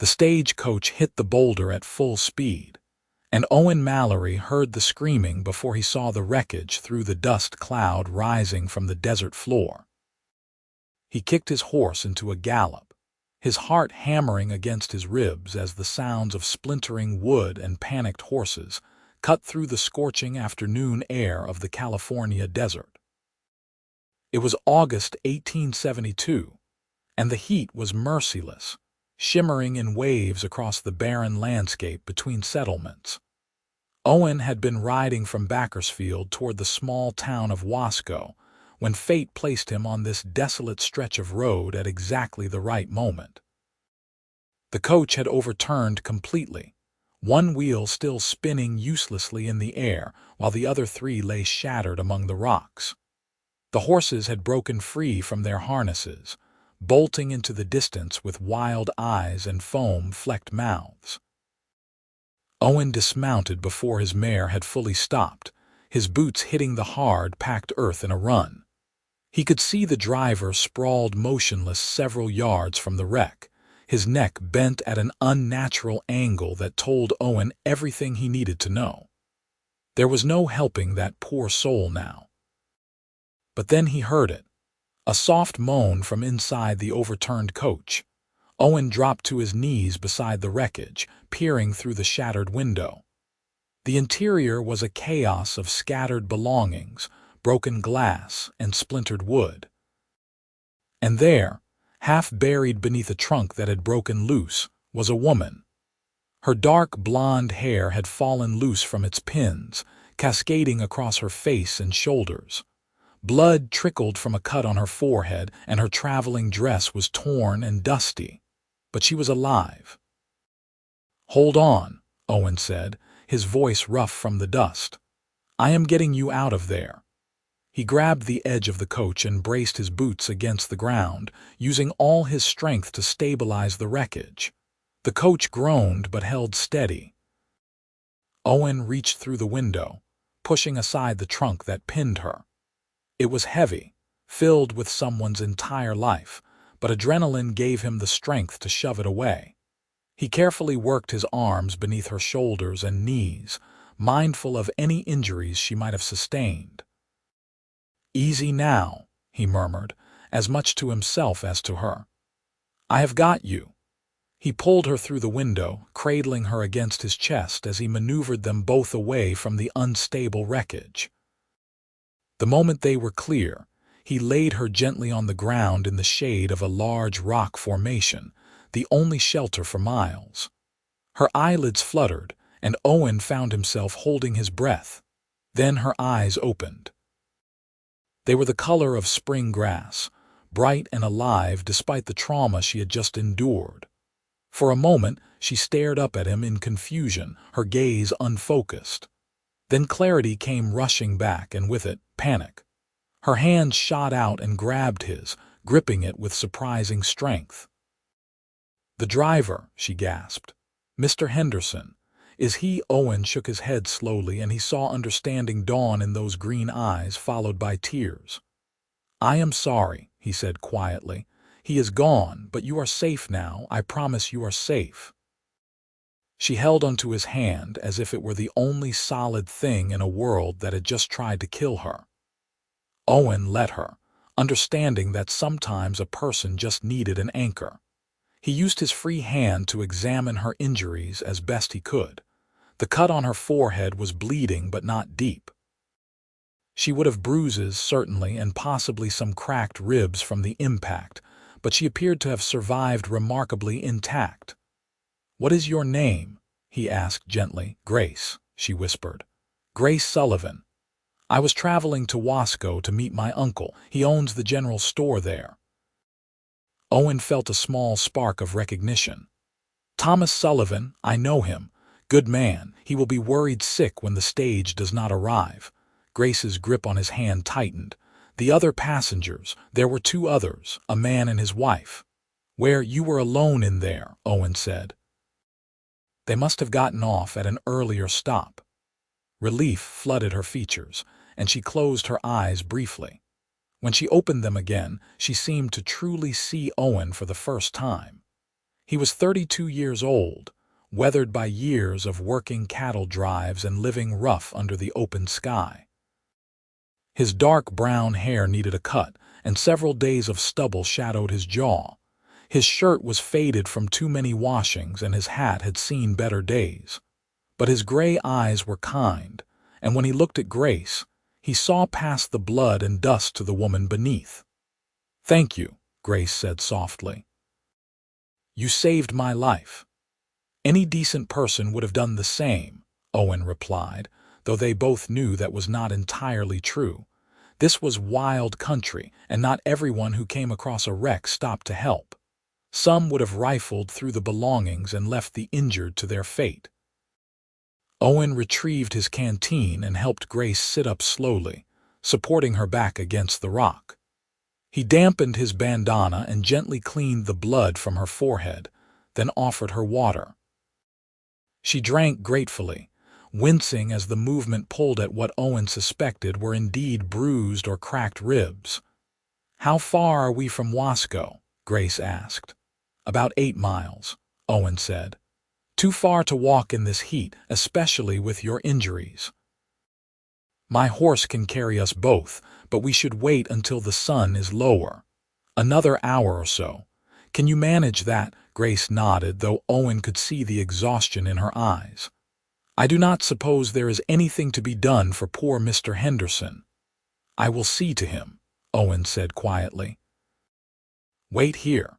The stagecoach hit the boulder at full speed, and Owen Mallory heard the screaming before he saw the wreckage through the dust cloud rising from the desert floor. He kicked his horse into a gallop, his heart hammering against his ribs as the sounds of splintering wood and panicked horses cut through the scorching afternoon air of the California desert. It was August 1872, and the heat was merciless, shimmering in waves across the barren landscape between settlements. Owen had been riding from Bakersfield toward the small town of Wasco when fate placed him on this desolate stretch of road at exactly the right moment. The coach had overturned completely, one wheel still spinning uselessly in the air while the other three lay shattered among the rocks. The horses had broken free from their harnesses, bolting into the distance with wild eyes and foam-flecked mouths. Owen dismounted before his mare had fully stopped, his boots hitting the hard, packed earth in a run. He could see the driver sprawled motionless several yards from the wreck, his neck bent at an unnatural angle that told Owen everything he needed to know. There was no helping that poor soul now. But then he heard it, a soft moan from inside the overturned coach. Owen dropped to his knees beside the wreckage, peering through the shattered window. The interior was a chaos of scattered belongings, broken glass, and splintered wood. And there, half buried beneath a trunk that had broken loose, was a woman. Her dark blonde hair had fallen loose from its pins, cascading across her face and shoulders. Blood trickled from a cut on her forehead, and her traveling dress was torn and dusty. But she was alive. "Hold on," Owen said, his voice rough from the dust. "I am getting you out of there." He grabbed the edge of the coach and braced his boots against the ground, using all his strength to stabilize the wreckage. The coach groaned but held steady. Owen reached through the window, pushing aside the trunk that pinned her. It was heavy, filled with someone's entire life, but adrenaline gave him the strength to shove it away. He carefully worked his arms beneath her shoulders and knees, mindful of any injuries she might have sustained. "Easy now," he murmured, as much to himself as to her. "I have got you." He pulled her through the window, cradling her against his chest as he maneuvered them both away from the unstable wreckage. The moment they were clear, he laid her gently on the ground in the shade of a large rock formation, the only shelter for miles. Her eyelids fluttered, and Owen found himself holding his breath. Then her eyes opened. They were the color of spring grass, bright and alive despite the trauma she had just endured. For a moment, she stared up at him in confusion, her gaze unfocused. Then clarity came rushing back, and with it, panic. Her hand shot out and grabbed his, gripping it with surprising strength. "The driver," she gasped. "Mr. Henderson. Is he?" Owen shook his head slowly, and he saw understanding dawn in those green eyes, followed by tears. "I am sorry," he said quietly. "He is gone, but you are safe now. I promise you are safe." She held onto his hand as if it were the only solid thing in a world that had just tried to kill her. Owen let her, understanding that sometimes a person just needed an anchor. He used his free hand to examine her injuries as best he could. The cut on her forehead was bleeding but not deep. She would have bruises, certainly, and possibly some cracked ribs from the impact, but she appeared to have survived remarkably intact. "What is your name?" he asked gently. "Grace," she whispered. "Grace Sullivan. I was traveling to Wasco to meet my uncle. He owns the general store there." Owen felt a small spark of recognition. "Thomas Sullivan, I know him. Good man. He will be worried sick when the stage does not arrive." Grace's grip on his hand tightened. "The other passengers, there were 2 others, a man and his wife." "Where you were alone in there," Owen said. "They must have gotten off at an earlier stop." Relief flooded her features, and she closed her eyes briefly. When she opened them again, she seemed to truly see Owen for the first time. He was 32 years old, weathered by years of working cattle drives and living rough under the open sky. His dark brown hair needed a cut, and several days of stubble shadowed his jaw. His shirt was faded from too many washings, and his hat had seen better days. But his gray eyes were kind, and when he looked at Grace, he saw past the blood and dust to the woman beneath. "Thank you," Grace said softly. "You saved my life." "Any decent person would have done the same," Owen replied, though they both knew that was not entirely true. This was wild country, and not everyone who came across a wreck stopped to help. Some would have rifled through the belongings and left the injured to their fate. Owen retrieved his canteen and helped Grace sit up slowly, supporting her back against the rock. He dampened his bandana and gently cleaned the blood from her forehead, then offered her water. She drank gratefully, wincing as the movement pulled at what Owen suspected were indeed bruised or cracked ribs. "How far are we from Wasco?" Grace asked. "About 8 miles, Owen said. "Too far to walk in this heat, especially with your injuries." "My horse can carry us both, but we should wait until the sun is lower. Another hour or so. Can you manage that?" Grace nodded, though Owen could see the exhaustion in her eyes. "I do not suppose there is anything to be done for poor Mr. Henderson." "I will see to him," Owen said quietly. "Wait here."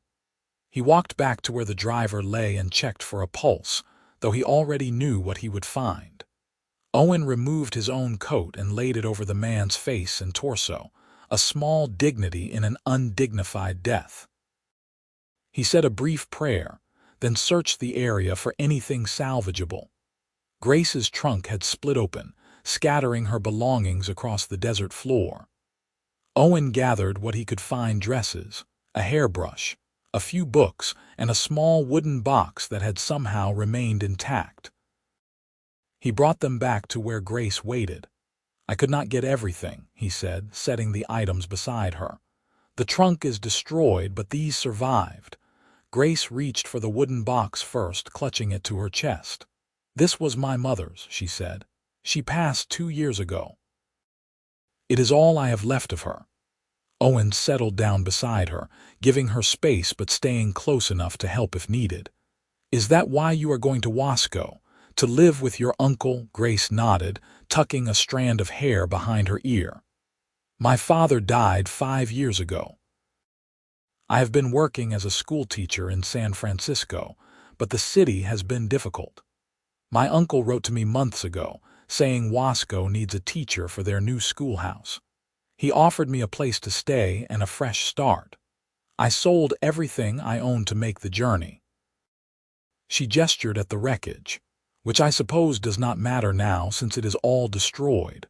He walked back to where the driver lay and checked for a pulse, though he already knew what he would find. Owen removed his own coat and laid it over the man's face and torso, a small dignity in an undignified death. He said a brief prayer, then searched the area for anything salvageable. Grace's trunk had split open, scattering her belongings across the desert floor. Owen gathered what he could find: dresses, a hairbrush, a few books, and a small wooden box that had somehow remained intact. He brought them back to where Grace waited. "I could not get everything," he said, setting the items beside her. "The trunk is destroyed, but these survived." Grace reached for the wooden box first, clutching it to her chest. "This was my mother's," she said. "She passed 2 years ago. It is all I have left of her." Owen settled down beside her, giving her space but staying close enough to help if needed. "Is that why you are going to Wasco? To live with your uncle?" Grace nodded, tucking a strand of hair behind her ear. "My father died 5 years ago. I have been working as a schoolteacher in San Francisco, but the city has been difficult. My uncle wrote to me months ago, saying Wasco needs a teacher for their new schoolhouse. He offered me a place to stay and a fresh start. I sold everything I owned to make the journey." She gestured at the wreckage, "which I suppose does not matter now since it is all destroyed."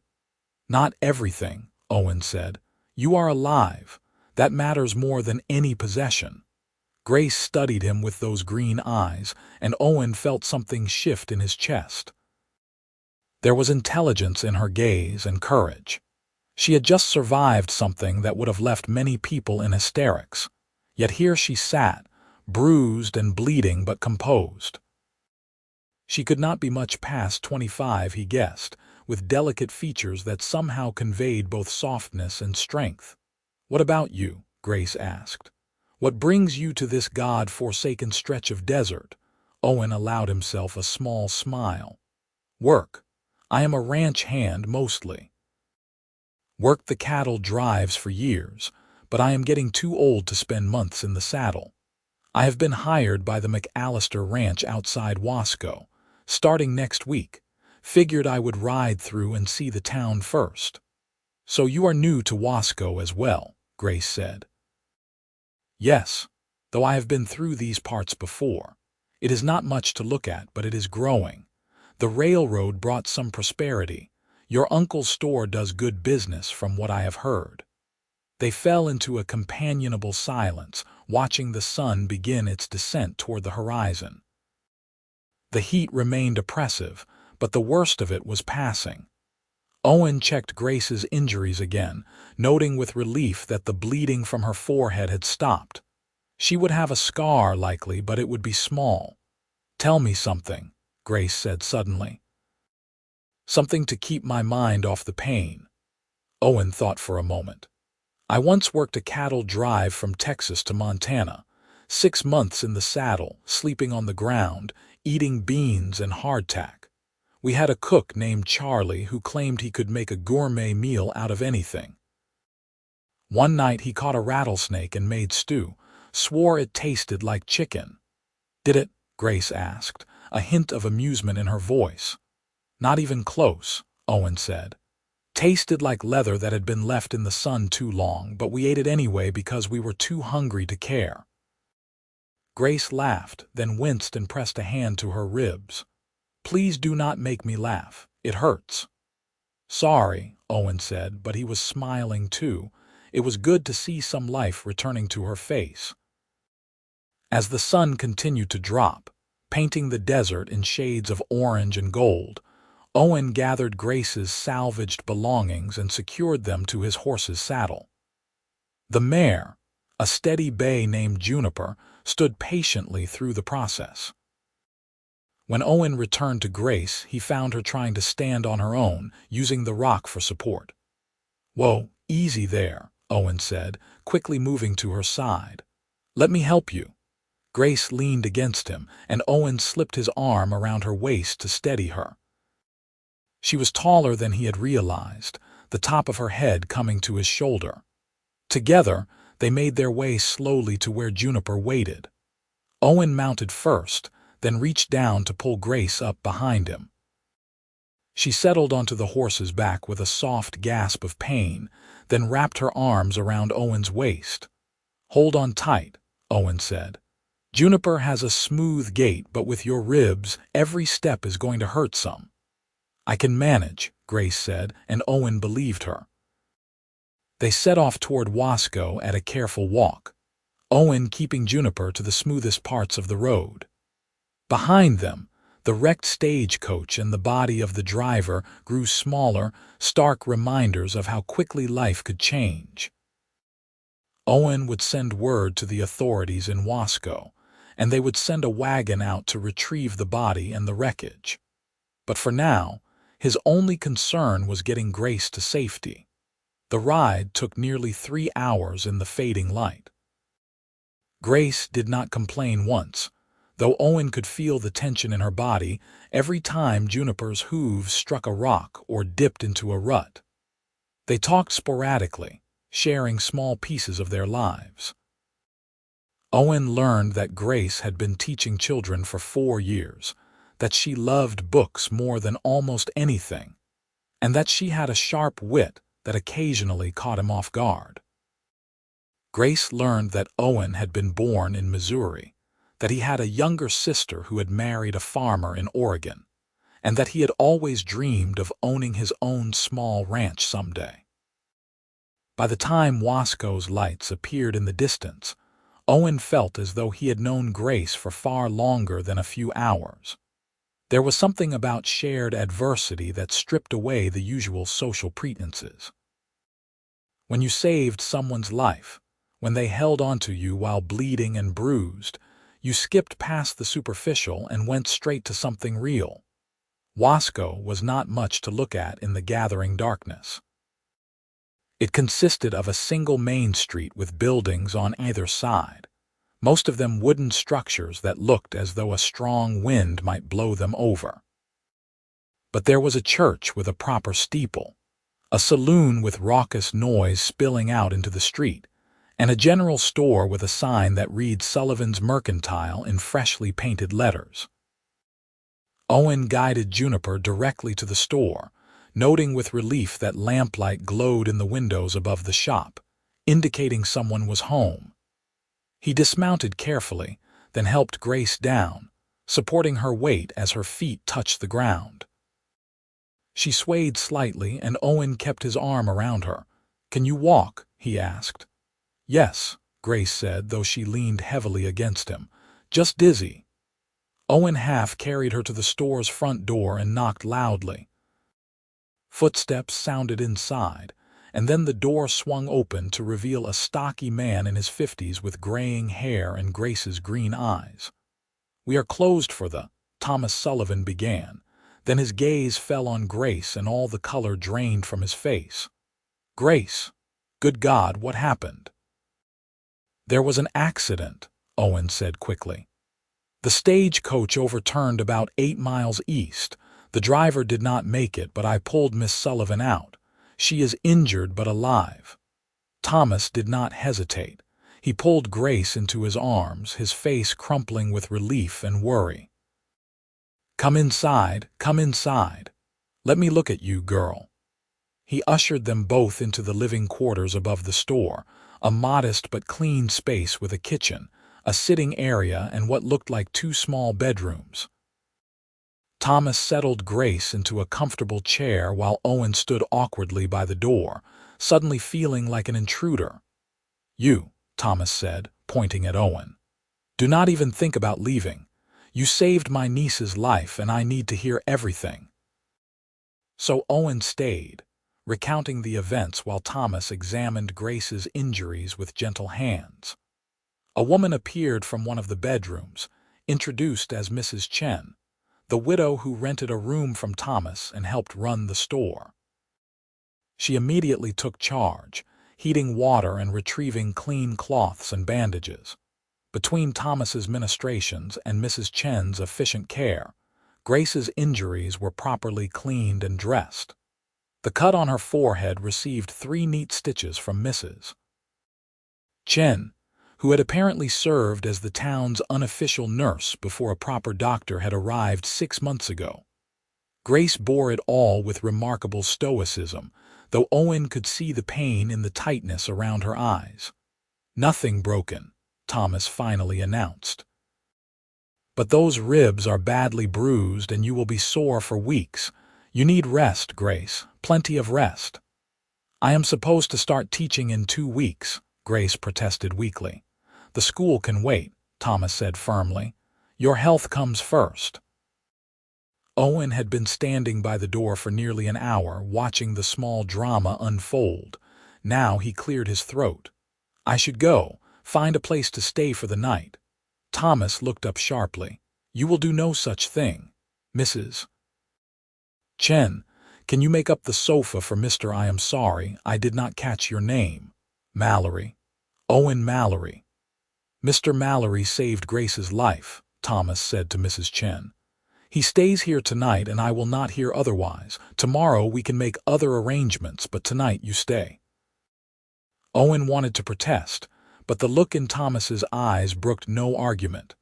"Not everything," Owen said. "You are alive. That matters more than any possession." Grace studied him with those green eyes, and Owen felt something shift in his chest. There was intelligence in her gaze and courage. She had just survived something that would have left many people in hysterics. Yet here she sat, bruised and bleeding but composed. She could not be much past 25, he guessed, with delicate features that somehow conveyed both softness and strength. "What about you?" Grace asked. "What brings you to this God-forsaken stretch of desert?" Owen allowed himself a small smile. "Work. I am a ranch hand mostly. Worked the cattle drives for years, but I am getting too old to spend months in the saddle. I have been hired by the McAllister Ranch outside Wasco, starting next week. Figured I would ride through and see the town first." "So you are new to Wasco as well," Grace said. "Yes, though I have been through these parts before. It is not much to look at, but it is growing. The railroad brought some prosperity. Your uncle's store does good business from what I have heard." They fell into a companionable silence, watching the sun begin its descent toward the horizon. The heat remained oppressive, but the worst of it was passing. Owen checked Grace's injuries again, noting with relief that the bleeding from her forehead had stopped. She would have a scar, likely, but it would be small. "Tell me something," Grace said suddenly. "Something to keep my mind off the pain." Owen thought for a moment. "I once worked a cattle drive from Texas to Montana. 6 months in the saddle, sleeping on the ground, eating beans and hardtack. We had a cook named Charlie who claimed he could make a gourmet meal out of anything. One night he caught a rattlesnake and made stew, swore it tasted like chicken." "Did it?" Grace asked, a hint of amusement in her voice. "Not even close," Owen said. "Tasted like leather that had been left in the sun too long, but we ate it anyway because we were too hungry to care." Grace laughed, then winced and pressed a hand to her ribs. "Please do not make me laugh. It hurts." "Sorry," Owen said, but he was smiling too. It was good to see some life returning to her face. As the sun continued to drop, painting the desert in shades of orange and gold, Owen gathered Grace's salvaged belongings and secured them to his horse's saddle. The mare, a steady bay named Juniper, stood patiently through the process. When Owen returned to Grace, he found her trying to stand on her own, using the rock for support. "Whoa, easy there," Owen said, quickly moving to her side. "Let me help you." Grace leaned against him, and Owen slipped his arm around her waist to steady her. She was taller than he had realized, the top of her head coming to his shoulder. Together, they made their way slowly to where Juniper waited. Owen mounted first, then reached down to pull Grace up behind him. She settled onto the horse's back with a soft gasp of pain, then wrapped her arms around Owen's waist. "Hold on tight," Owen said. "Juniper has a smooth gait, but with your ribs, every step is going to hurt some." "I can manage," Grace said, and Owen believed her. They set off toward Wasco at a careful walk, Owen keeping Juniper to the smoothest parts of the road. Behind them, the wrecked stagecoach and the body of the driver grew smaller, stark reminders of how quickly life could change. Owen would send word to the authorities in Wasco, and they would send a wagon out to retrieve the body and the wreckage. But for now, his only concern was getting Grace to safety. The ride took nearly 3 hours in the fading light. Grace did not complain once, though Owen could feel the tension in her body every time Juniper's hooves struck a rock or dipped into a rut. They talked sporadically, sharing small pieces of their lives. Owen learned that Grace had been teaching children for 4 years, that she loved books more than almost anything, and that she had a sharp wit that occasionally caught him off guard. Grace learned that Owen had been born in Missouri, that he had a younger sister who had married a farmer in Oregon, and that he had always dreamed of owning his own small ranch someday. By the time Wasco's lights appeared in the distance, Owen felt as though he had known Grace for far longer than a few hours. There was something about shared adversity that stripped away the usual social pretenses. When you saved someone's life, when they held onto you while bleeding and bruised, you skipped past the superficial and went straight to something real. Wasco was not much to look at in the gathering darkness. It consisted of a single main street with buildings on either side, most of them wooden structures that looked as though a strong wind might blow them over. But there was a church with a proper steeple, a saloon with raucous noise spilling out into the street, and a general store with a sign that read Sullivan's Mercantile in freshly painted letters. Owen guided Juniper directly to the store, noting with relief that lamplight glowed in the windows above the shop, indicating someone was home. He dismounted carefully, then helped Grace down, supporting her weight as her feet touched the ground. She swayed slightly, and Owen kept his arm around her. "Can you walk?" he asked. "Yes," Grace said, though she leaned heavily against him. "Just dizzy." Owen half carried her to the store's front door and knocked loudly. Footsteps sounded inside, and then the door swung open to reveal a stocky man in his 50s with graying hair and Grace's green eyes. "We are closed for the—" Thomas Sullivan began. Then his gaze fell on Grace and all the color drained from his face. "Grace! Good God, what happened?" "There was an accident," Owen said quickly. "The stagecoach overturned about 8 miles east. The driver did not make it, but I pulled Miss Sullivan out. She is injured but alive." Thomas did not hesitate. He pulled Grace into his arms, his face crumpling with relief and worry. Come inside. Let me look at you, girl." He ushered them both into the living quarters above the store, a modest but clean space with a kitchen, a sitting area, and what looked like 2 small bedrooms. Thomas settled Grace into a comfortable chair while Owen stood awkwardly by the door, suddenly feeling like an intruder. "You," Thomas said, pointing at Owen. "Do not even think about leaving. You saved my niece's life, and I need to hear everything." So Owen stayed, recounting the events while Thomas examined Grace's injuries with gentle hands. A woman appeared from one of the bedrooms, introduced as Mrs. Chen, the widow who rented a room from Thomas and helped run the store. She immediately took charge, heating water and retrieving clean cloths and bandages. Between Thomas's ministrations and Mrs. Chen's efficient care, Grace's injuries were properly cleaned and dressed. The cut on her forehead received 3 neat stitches from Mrs. Chen, who had apparently served as the town's unofficial nurse before a proper doctor had arrived 6 months ago. Grace bore it all with remarkable stoicism, though Owen could see the pain in the tightness around her eyes. "Nothing broken," Thomas finally announced. "But those ribs are badly bruised and you will be sore for weeks. You need rest, Grace, plenty of rest." "I am supposed to start teaching in 2 weeks, Grace protested weakly. "The school can wait," Thomas said firmly. "Your health comes first." Owen had been standing by the door for nearly an hour, watching the small drama unfold. Now he cleared his throat. "I should go, find a place to stay for the night." Thomas looked up sharply. "You will do no such thing, Mrs. Chen. Can you make up the sofa for Mr. I am sorry, I did not catch your name." "Mallory. Owen Mallory." "Mr. Mallory saved Grace's life," Thomas said to Mrs. Chen. "He stays here tonight and I will not hear otherwise. Tomorrow we can make other arrangements, but tonight you stay." Owen wanted to protest, but the look in Thomas's eyes brooked no argument.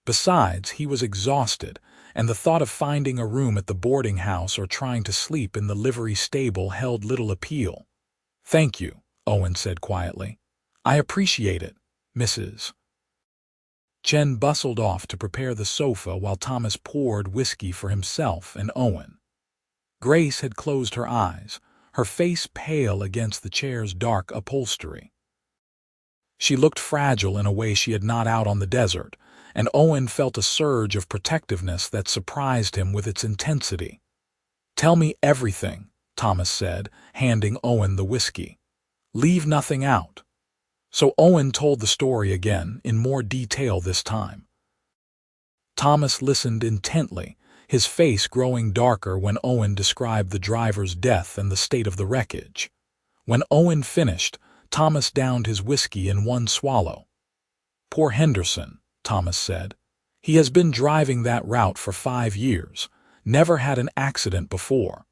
Besides, he was exhausted, and the thought of finding a room at the boarding house or trying to sleep in the livery stable held little appeal. "Thank you," Owen said quietly. "I appreciate it, Mrs. Chen." Bustled off to prepare the sofa while Thomas poured whiskey for himself and Owen. Grace had closed her eyes, her face pale against the chair's dark upholstery. She looked fragile in a way she had not out on the desert, and Owen felt a surge of protectiveness that surprised him with its intensity. "Tell me everything," Thomas said, handing Owen the whiskey. "Leave nothing out." So Owen told the story again, in more detail this time. Thomas listened intently, his face growing darker when Owen described the driver's death and the state of the wreckage. When Owen finished, Thomas downed his whiskey in one swallow. "Poor Henderson," Thomas said. "He has been driving that route for 5 years, never had an accident before."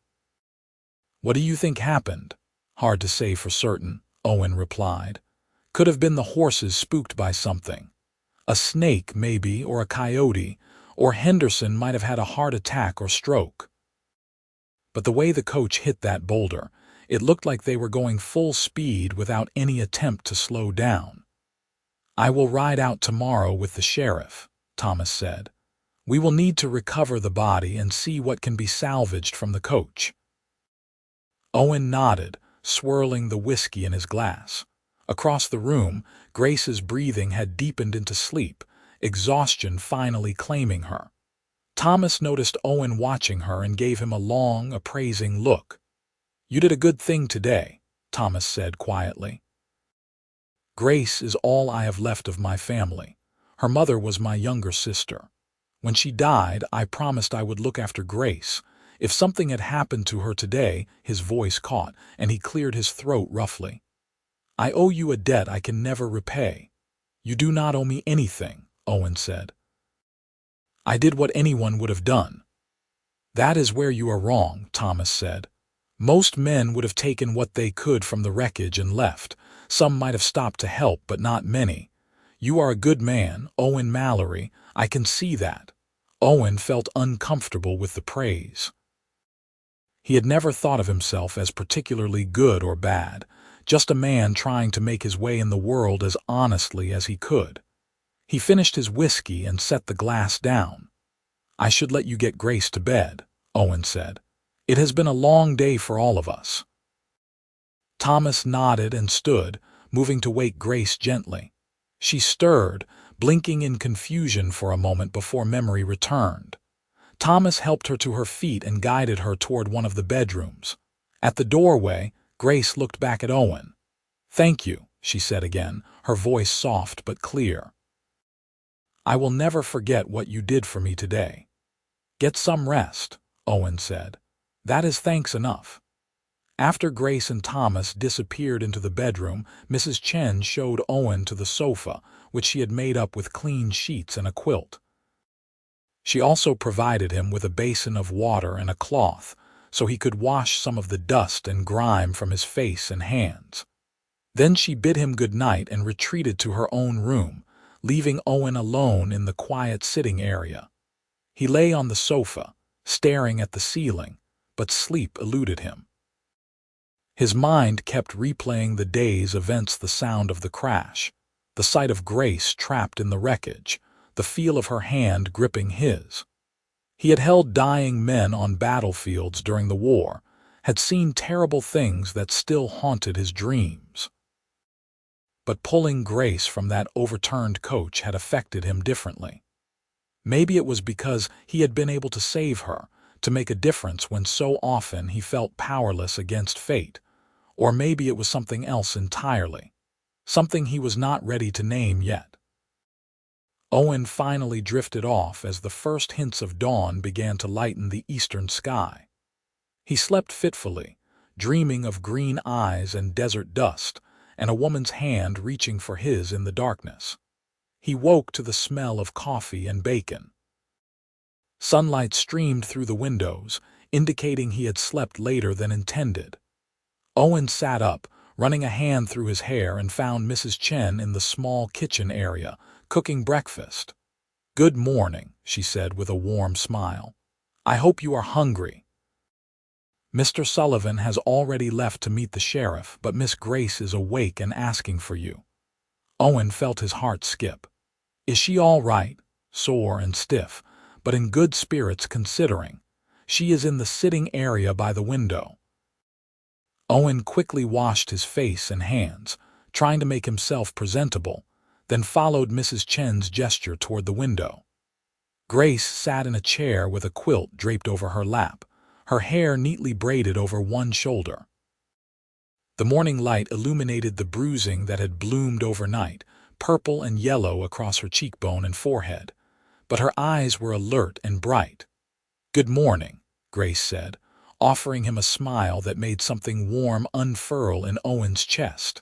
"What do you think happened?" "Hard to say for certain," Owen replied. "Could have been the horses spooked by something. A snake, maybe, or a coyote, or Henderson might have had a heart attack or stroke. But the way the coach hit that boulder, it looked like they were going full speed without any attempt to slow down." "I will ride out tomorrow with the sheriff," Thomas said. "We will need to recover the body and see what can be salvaged from the coach." Owen nodded, swirling the whiskey in his glass. Across the room, Grace's breathing had deepened into sleep, exhaustion finally claiming her. Thomas noticed Owen watching her and gave him a long, appraising look. "You did a good thing today," Thomas said quietly. Grace is all I have left of my family. Her mother was my younger sister. When she died, I promised I would look after Grace. If something had happened to her today, his voice caught, and he cleared his throat roughly. I owe you a debt I can never repay. You do not owe me anything, Owen said. I did what anyone would have done. That is where you are wrong, Thomas said. Most men would have taken what they could from the wreckage and left. Some might have stopped to help, but not many. You are a good man, Owen Mallory. I can see that. Owen felt uncomfortable with the praise. He had never thought of himself as particularly good or bad, just a man trying to make his way in the world as honestly as he could. He finished his whiskey and set the glass down. I should let you get Grace to bed, Owen said. It has been a long day for all of us. Thomas nodded and stood, moving to wake Grace gently. She stirred, blinking in confusion for a moment before memory returned. Thomas helped her to her feet and guided her toward one of the bedrooms. At the doorway, Grace looked back at Owen. Thank you, she said again, her voice soft but clear. I will never forget what you did for me today. Get some rest, Owen said. That is thanks enough. After Grace and Thomas disappeared into the bedroom, Mrs. Chen showed Owen to the sofa, which she had made up with clean sheets and a quilt. She also provided him with a basin of water and a cloth, so he could wash some of the dust and grime from his face and hands. Then she bid him good night and retreated to her own room, leaving Owen alone in the quiet sitting area. He lay on the sofa, staring at the ceiling, but sleep eluded him. His mind kept replaying the day's events, the sound of the crash, the sight of Grace trapped in the wreckage, the feel of her hand gripping his. He had held dying men on battlefields during the war, had seen terrible things that still haunted his dreams. But pulling Grace from that overturned coach had affected him differently. Maybe it was because he had been able to save her, to make a difference when so often he felt powerless against fate. Or maybe it was something else entirely, something he was not ready to name yet. Owen finally drifted off as the first hints of dawn began to lighten the eastern sky. He slept fitfully, dreaming of green eyes and desert dust, and a woman's hand reaching for his in the darkness. He woke to the smell of coffee and bacon. Sunlight streamed through the windows, indicating he had slept later than intended. Owen sat up, running a hand through his hair, and found Mrs. Chen in the small kitchen area, cooking breakfast. Good morning, she said with a warm smile. I hope you are hungry. Mr. Sullivan has already left to meet the sheriff, but Miss Grace is awake and asking for you. Owen felt his heart skip. Is she all right? Sore and stiff, but in good spirits considering. She is in the sitting area by the window. Owen quickly washed his face and hands, trying to make himself presentable, then followed Mrs. Chen's gesture toward the window. Grace sat in a chair with a quilt draped over her lap, her hair neatly braided over one shoulder. The morning light illuminated the bruising that had bloomed overnight, purple and yellow across her cheekbone and forehead, but her eyes were alert and bright. Good morning, Grace said, offering him a smile that made something warm unfurl in Owen's chest.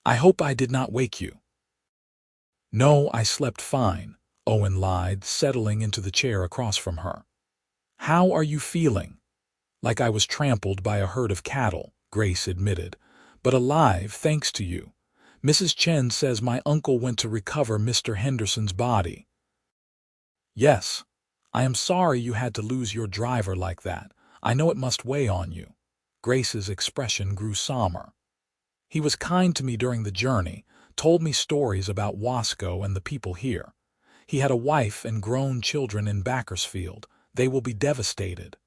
I hope I did not wake you. No, I slept fine, Owen lied, settling into the chair across from her. How are you feeling? Like I was trampled by a herd of cattle, Grace admitted, but alive thanks to you. Mrs. Chen says my uncle went to recover Mr. Henderson's body. Yes, I am sorry you had to lose your driver like that. I know it must weigh on you. Grace's expression grew somber. He was kind to me during the journey, told me stories about Wasco and the people here. He had a wife and grown children in Bakersfield. They will be devastated.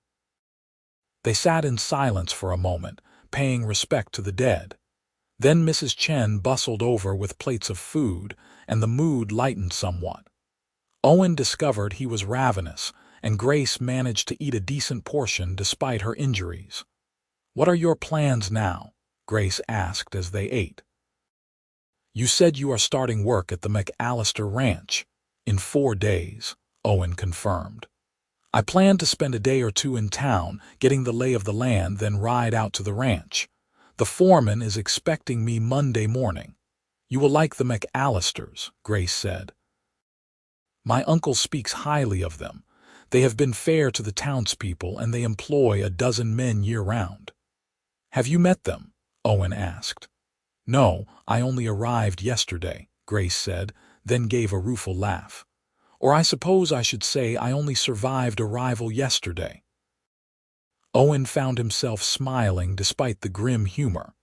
They sat in silence for a moment, paying respect to the dead. Then Mrs. Chen bustled over with plates of food, and the mood lightened somewhat. Owen discovered he was ravenous, and Grace managed to eat a decent portion despite her injuries. What are your plans now? Grace asked as they ate. You said you are starting work at the McAllister Ranch in 4 days, Owen confirmed. I plan to spend a day or two in town, getting the lay of the land, then ride out to the ranch. The foreman is expecting me Monday morning. You will like the McAllisters, Grace said. My uncle speaks highly of them. They have been fair to the townspeople and they employ a dozen men year-round. Have you met them? Owen asked. No, I only arrived yesterday, Grace said, then gave a rueful laugh. Or I suppose I should say I only survived arrival yesterday. Owen found himself smiling despite the grim humor.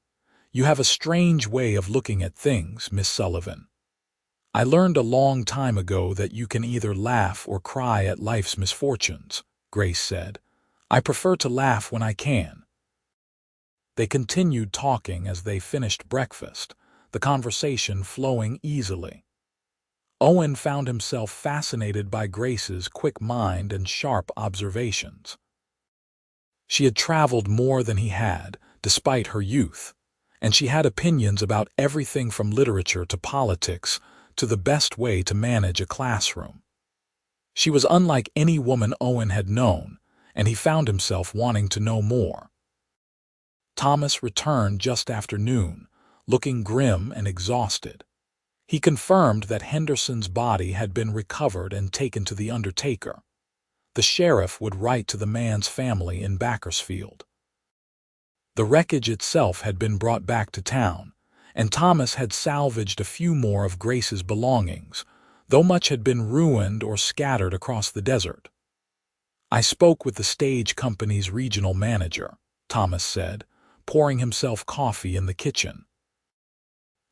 You have a strange way of looking at things, Miss Sullivan. I learned a long time ago that you can either laugh or cry at life's misfortunes, Grace said. I prefer to laugh when I can. They continued talking as they finished breakfast, the conversation flowing easily. Owen found himself fascinated by Grace's quick mind and sharp observations. She had traveled more than he had, despite her youth, and she had opinions about everything from literature to politics to the best way to manage a classroom. She was unlike any woman Owen had known, and he found himself wanting to know more. Thomas returned just after noon, looking grim and exhausted. He confirmed that Henderson's body had been recovered and taken to the undertaker. The sheriff would write to the man's family in Bakersfield. The wreckage itself had been brought back to town, and Thomas had salvaged a few more of Grace's belongings, though much had been ruined or scattered across the desert. I spoke with the stage company's regional manager, Thomas said, pouring himself coffee in the kitchen.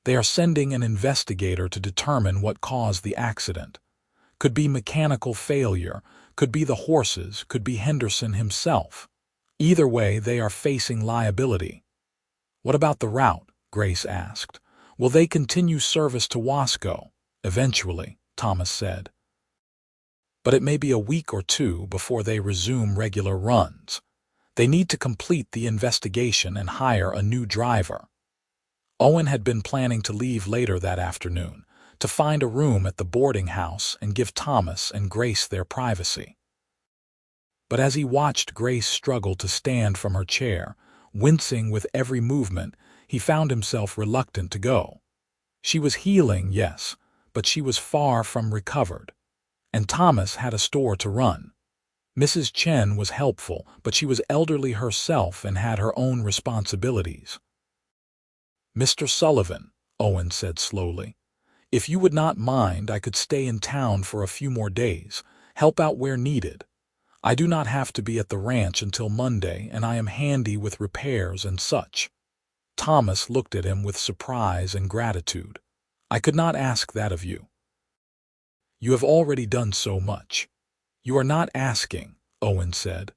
They are sending an investigator to determine what caused the accident. Could be mechanical failure, could be the horses, could be Henderson himself. Either way, they are facing liability. What about the route? Grace asked. Will they continue service to Wasco? Eventually, Thomas said. But it may be a week or two before they resume regular runs. They need to complete the investigation and hire a new driver. Owen had been planning to leave later that afternoon, to find a room at the boarding house and give Thomas and Grace their privacy. But as he watched Grace struggle to stand from her chair, wincing with every movement, he found himself reluctant to go. She was healing, yes, but she was far from recovered. And Thomas had a store to run. Mrs. Chen was helpful, but she was elderly herself and had her own responsibilities. Mr. Sullivan, Owen said slowly, if you would not mind, I could stay in town for a few more days, help out where needed. I do not have to be at the ranch until Monday, and I am handy with repairs and such. Thomas looked at him with surprise and gratitude. I could not ask that of you. You have already done so much. You are not asking, Owen said.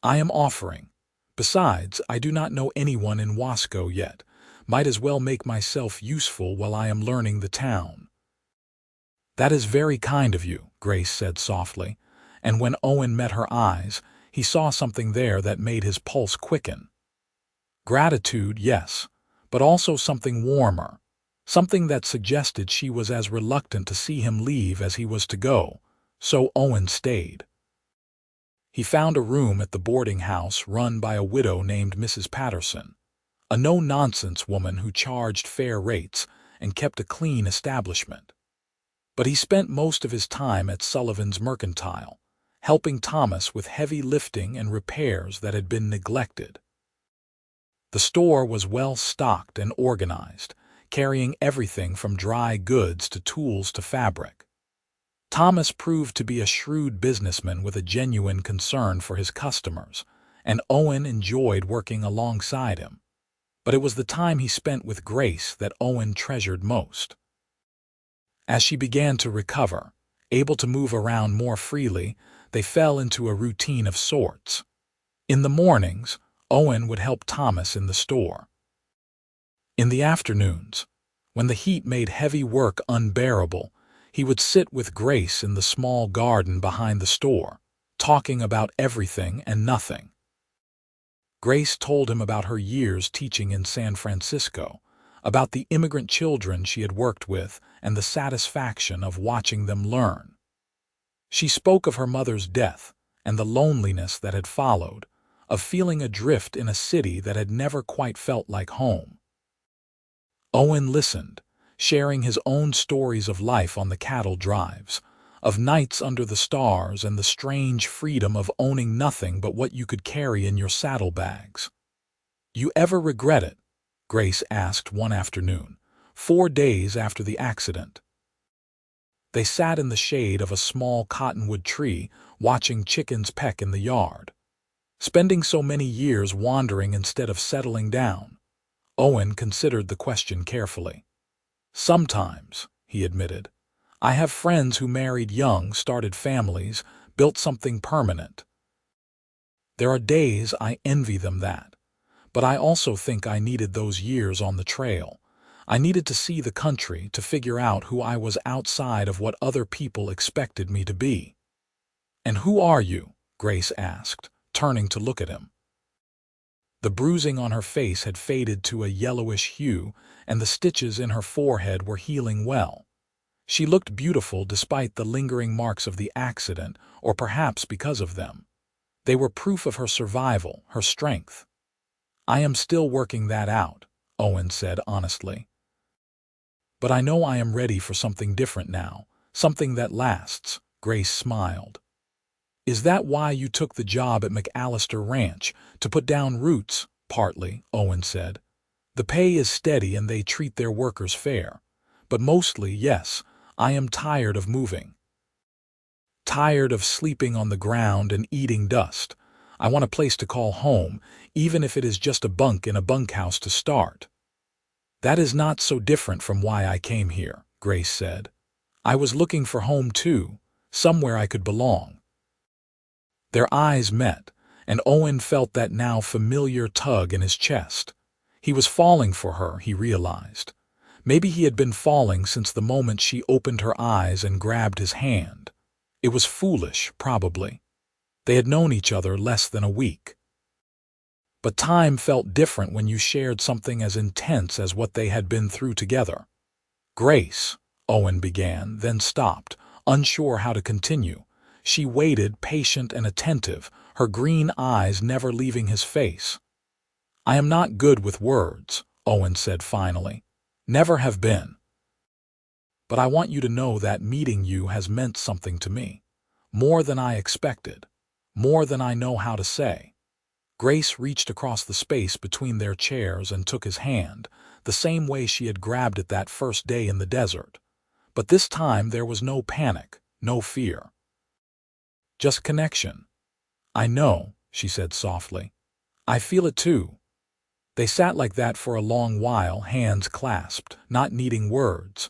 I am offering. Besides, I do not know anyone in Wasco yet. Might as well make myself useful while I am learning the town. That is very kind of you, Grace said softly, and when Owen met her eyes, he saw something there that made his pulse quicken. Gratitude, yes, but also something warmer, something that suggested she was as reluctant to see him leave as he was to go, so Owen stayed. He found a room at the boarding house run by a widow named Mrs. Patterson, a no-nonsense woman who charged fair rates and kept a clean establishment. But he spent most of his time at Sullivan's Mercantile, helping Thomas with heavy lifting and repairs that had been neglected. The store was well stocked and organized, carrying everything from dry goods to tools to fabric. Thomas proved to be a shrewd businessman with a genuine concern for his customers, and Owen enjoyed working alongside him. But it was the time he spent with Grace that Owen treasured most. As she began to recover, able to move around more freely, they fell into a routine of sorts. In the mornings, Owen would help Thomas in the store. In the afternoons, when the heat made heavy work unbearable, he would sit with Grace in the small garden behind the store, talking about everything and nothing. Grace told him about her years teaching in San Francisco, about the immigrant children she had worked with and the satisfaction of watching them learn. She spoke of her mother's death and the loneliness that had followed, of feeling adrift in a city that had never quite felt like home. Owen listened, sharing his own stories of life on the cattle drives, of nights under the stars and the strange freedom of owning nothing but what you could carry in your saddlebags. "You ever regret it?" Grace asked one afternoon, 4 days after the accident. They sat in the shade of a small cottonwood tree, watching chickens peck in the yard. Spending so many years wandering instead of settling down, Owen considered the question carefully. "Sometimes," he admitted. "I have friends who married young, started families, built something permanent. There are days I envy them that. But I also think I needed those years on the trail. I needed to see the country to figure out who I was outside of what other people expected me to be." "And who are you?" Grace asked, turning to look at him. The bruising on her face had faded to a yellowish hue, and the stitches in her forehead were healing well. She looked beautiful despite the lingering marks of the accident, or perhaps because of them. They were proof of her survival, her strength. "I am still working that out," Owen said honestly. "But I know I am ready for something different now, something that lasts," Grace smiled. "Is that why you took the job at McAllister Ranch, to put down roots?" "Partly," Owen said. "The pay is steady and they treat their workers fair. But mostly, yes, I am tired of moving. Tired of sleeping on the ground and eating dust. I want a place to call home, even if it is just a bunk in a bunkhouse to start." "That is not so different from why I came here," Grace said. "I was looking for home too, somewhere I could belong." Their eyes met, and Owen felt that now familiar tug in his chest. He was falling for her, he realized. Maybe he had been falling since the moment she opened her eyes and grabbed his hand. It was foolish, probably. They had known each other less than a week. But time felt different when you shared something as intense as what they had been through together. "Grace," Owen began, then stopped, unsure how to continue. She waited, patient and attentive, her green eyes never leaving his face. "I am not good with words," Owen said finally. "Never have been. But I want you to know that meeting you has meant something to me. More than I expected. More than I know how to say." Grace reached across the space between their chairs and took his hand, the same way she had grabbed it that first day in the desert. But this time there was no panic, no fear. Just connection. "I know," she said softly. "I feel it too." They sat like that for a long while, hands clasped, not needing words.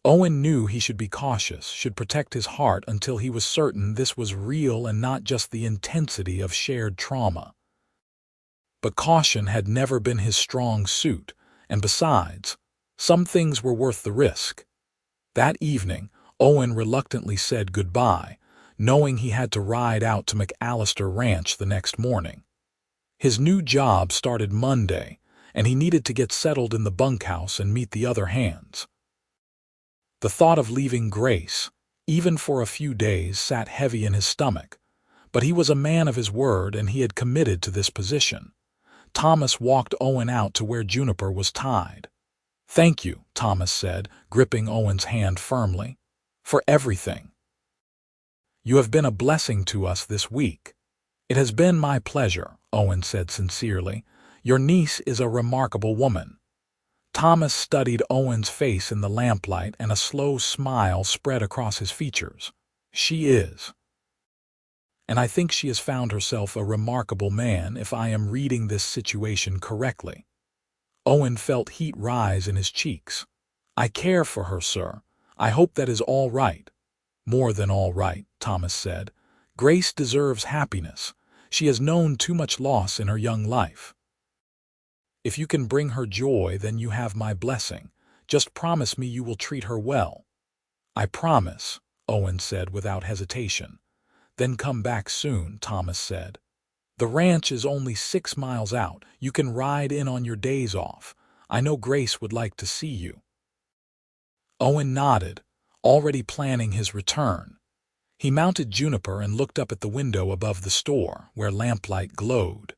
Owen knew he should be cautious, should protect his heart until he was certain this was real and not just the intensity of shared trauma. But caution had never been his strong suit, and besides, some things were worth the risk. That evening, Owen reluctantly said goodbye, knowing he had to ride out to McAllister Ranch the next morning. His new job started Monday, and he needed to get settled in the bunkhouse and meet the other hands. The thought of leaving Grace, even for a few days, sat heavy in his stomach, but he was a man of his word and he had committed to this position. Thomas walked Owen out to where Juniper was tied. "Thank you," Thomas said, gripping Owen's hand firmly, "for everything. You have been a blessing to us this week." "It has been my pleasure," Owen said sincerely. "Your niece is a remarkable woman." Thomas studied Owen's face in the lamplight and a slow smile spread across his features. "She is. And I think she has found herself a remarkable man if I am reading this situation correctly." Owen felt heat rise in his cheeks. "I care for her, sir. I hope that is all right." "More than all right," Thomas said. "Grace deserves happiness. She has known too much loss in her young life. If you can bring her joy, then you have my blessing. Just promise me you will treat her well." "I promise," Owen said without hesitation. "Then come back soon," Thomas said. The ranch is only 6 miles out. You can ride in on your days off. I know Grace would like to see you." Owen nodded, already planning his return. He mounted Juniper and looked up at the window above the store, where lamplight glowed.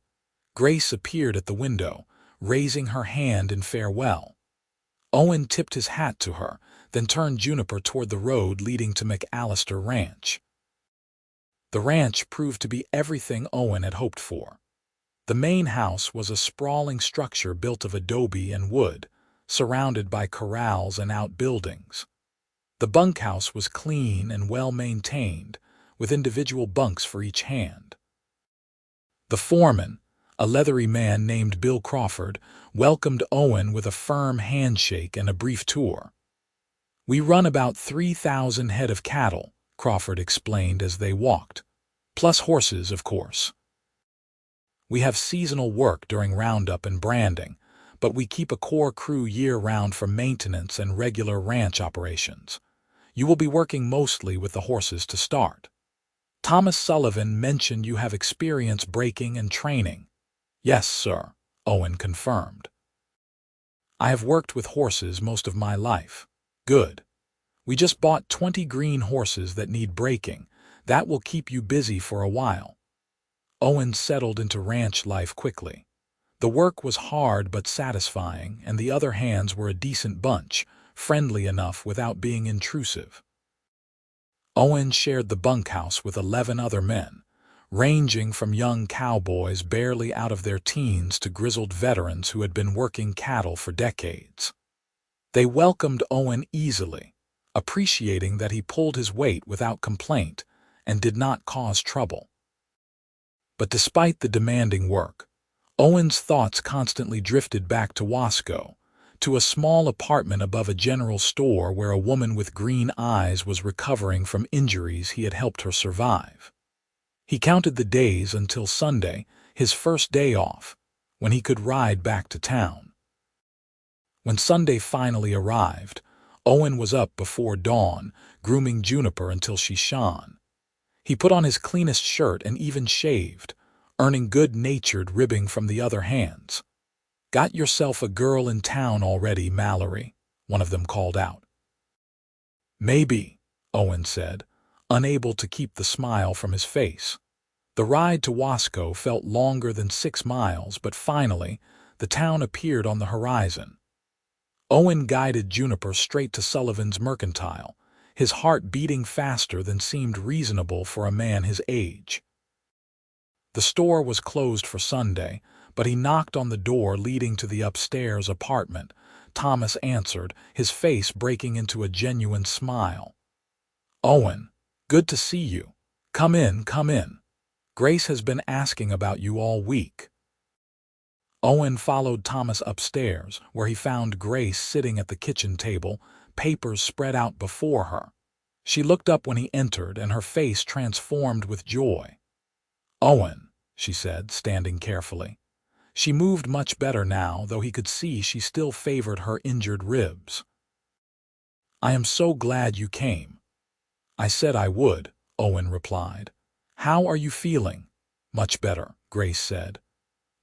Grace appeared at the window, raising her hand in farewell. Owen tipped his hat to her, then turned Juniper toward the road leading to McAllister Ranch. The ranch proved to be everything Owen had hoped for. The main house was a sprawling structure built of adobe and wood, surrounded by corrals and outbuildings. The bunkhouse was clean and well-maintained, with individual bunks for each hand. The foreman, a leathery man named Bill Crawford, welcomed Owen with a firm handshake and a brief tour. "We run about 3,000 head of cattle," Crawford explained as they walked, "plus horses, of course. We have seasonal work during roundup and branding, but we keep a core crew year-round for maintenance and regular ranch operations. You will be working mostly with the horses to start. Thomas Sullivan mentioned you have experience breaking and training." "Yes, sir," Owen confirmed. "I have worked with horses most of my life." "Good. We just bought 20 green horses that need breaking. That will keep you busy for a while." Owen settled into ranch life quickly. The work was hard but satisfying, and the other hands were a decent bunch, friendly enough without being intrusive. Owen shared the bunkhouse with 11 other men, ranging from young cowboys barely out of their teens to grizzled veterans who had been working cattle for decades. They welcomed Owen easily, appreciating that he pulled his weight without complaint and did not cause trouble. But despite the demanding work, Owen's thoughts constantly drifted back to Wasco, to a small apartment above a general store where a woman with green eyes was recovering from injuries he had helped her survive. He counted the days until Sunday, his first day off, when he could ride back to town. When Sunday finally arrived, Owen was up before dawn, grooming Juniper until she shone. He put on his cleanest shirt and even shaved, earning good-natured ribbing from the other hands. "Got yourself a girl in town already, Mallory," one of them called out. "Maybe," Owen said, unable to keep the smile from his face. The ride to Wasco felt longer than 6 miles, but finally, the town appeared on the horizon. Owen guided Juniper straight to Sullivan's Mercantile, his heart beating faster than seemed reasonable for a man his age. The store was closed for Sunday, but he knocked on the door leading to the upstairs apartment. Thomas answered, his face breaking into a genuine smile. "Owen, good to see you. Come in, come in. Grace has been asking about you all week." Owen followed Thomas upstairs, where he found Grace sitting at the kitchen table, papers spread out before her. She looked up when he entered, and her face transformed with joy. "Owen," she said, standing carefully. She moved much better now, though he could see she still favored her injured ribs. "I am so glad you came." "I said I would," Owen replied. "How are you feeling?" "Much better," Grace said.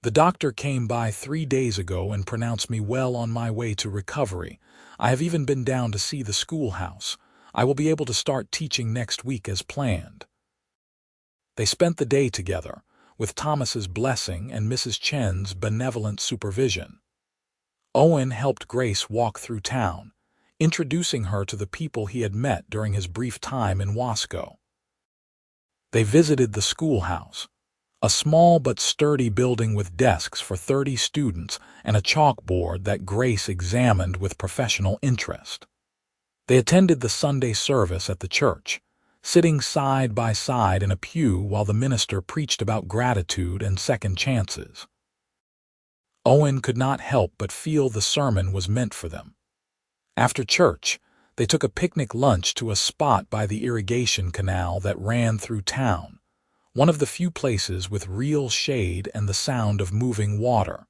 "The doctor came by 3 days ago and pronounced me well on my way to recovery. I have even been down to see the schoolhouse. I will be able to start teaching next week as planned." They spent the day together, with Thomas's blessing and Mrs. Chen's benevolent supervision. Owen helped Grace walk through town, introducing her to the people he had met during his brief time in Wasco. They visited the schoolhouse, a small but sturdy building with desks for 30 students and a chalkboard that Grace examined with professional interest. They attended the Sunday service at the church, sitting side by side in a pew while the minister preached about gratitude and second chances. Owen could not help but feel the sermon was meant for them. After church, they took a picnic lunch to a spot by the irrigation canal that ran through town, one of the few places with real shade and the sound of moving water.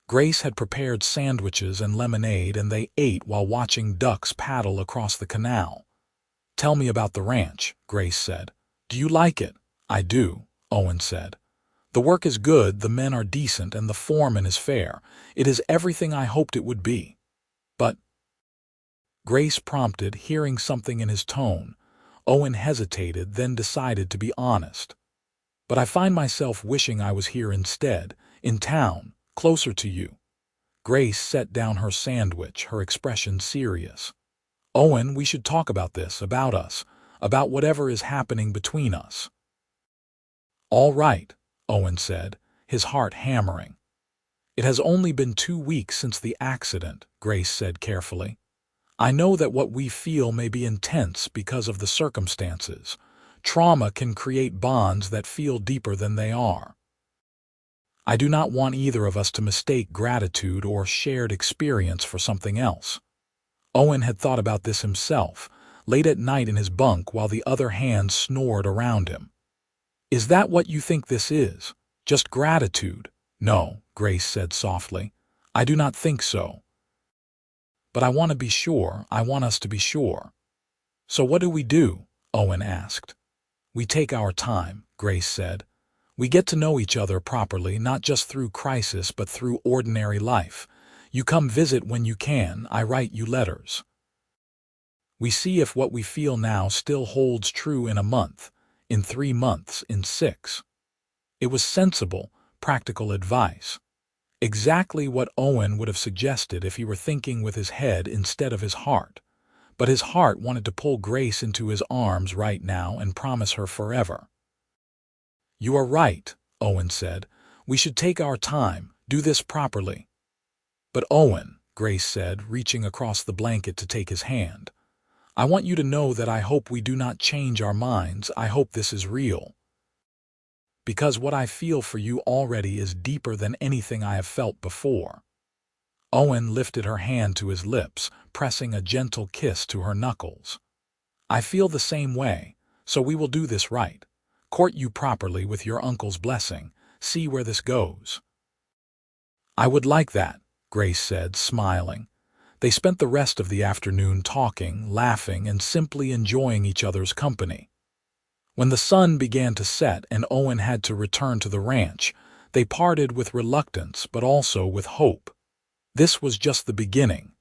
Grace had prepared sandwiches and lemonade, and they ate while watching ducks paddle across the canal. "Tell me about the ranch," Grace said. "Do you like it?" "I do," Owen said. The work is good, the men are decent, and the foreman is fair. It is everything I hoped it would be. But, Grace prompted, hearing something in his tone. Owen hesitated, then decided to be honest. But I find myself wishing I was here instead, in town, closer to you. Grace set down her sandwich, her expression serious. Owen, we should talk about this, about us, about whatever is happening between us. All right, Owen said, his heart hammering. It has only been 2 weeks since the accident, Grace said carefully. I know that what we feel may be intense because of the circumstances. Trauma can create bonds that feel deeper than they are. I do not want either of us to mistake gratitude or shared experience for something else. Owen had thought about this himself, late at night in his bunk while the other hands snored around him. Is that what you think this is? Just gratitude? No, Grace said softly. I do not think so. But I want to be sure, I want us to be sure. So what do? Owen asked. We take our time, Grace said. We get to know each other properly, not just through crisis but through ordinary life. You come visit when you can, I write you letters. We see if what we feel now still holds true in a month, in 3 months, in 6. It was sensible, practical advice. Exactly what Owen would have suggested if he were thinking with his head instead of his heart. But his heart wanted to pull Grace into his arms right now and promise her forever. You are right, Owen said. We should take our time, do this properly. But Owen, Grace said, reaching across the blanket to take his hand, I want you to know that I hope we do not change our minds. I hope this is real. Because what I feel for you already is deeper than anything I have felt before. Owen lifted her hand to his lips, pressing a gentle kiss to her knuckles. I feel the same way, so we will do this right. Court you properly with your uncle's blessing. See where this goes. I would like that, Grace said, smiling. They spent the rest of the afternoon talking, laughing, and simply enjoying each other's company. When the sun began to set and Owen had to return to the ranch, they parted with reluctance but also with hope. This was just the beginning.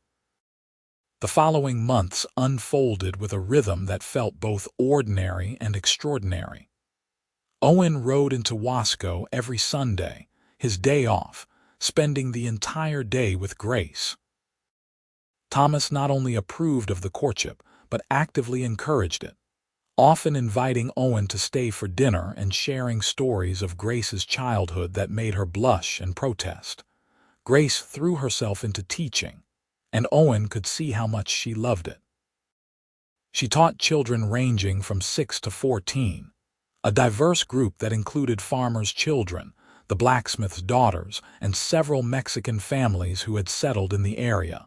The following months unfolded with a rhythm that felt both ordinary and extraordinary. Owen rode into Wasco every Sunday, his day off, spending the entire day with Grace. Thomas not only approved of the courtship, but actively encouraged it, often inviting Owen to stay for dinner and sharing stories of Grace's childhood that made her blush and protest. Grace threw herself into teaching, and Owen could see how much she loved it. She taught children ranging from 6 to 14, a diverse group that included farmers' children, the blacksmith's daughters, and several Mexican families who had settled in the area.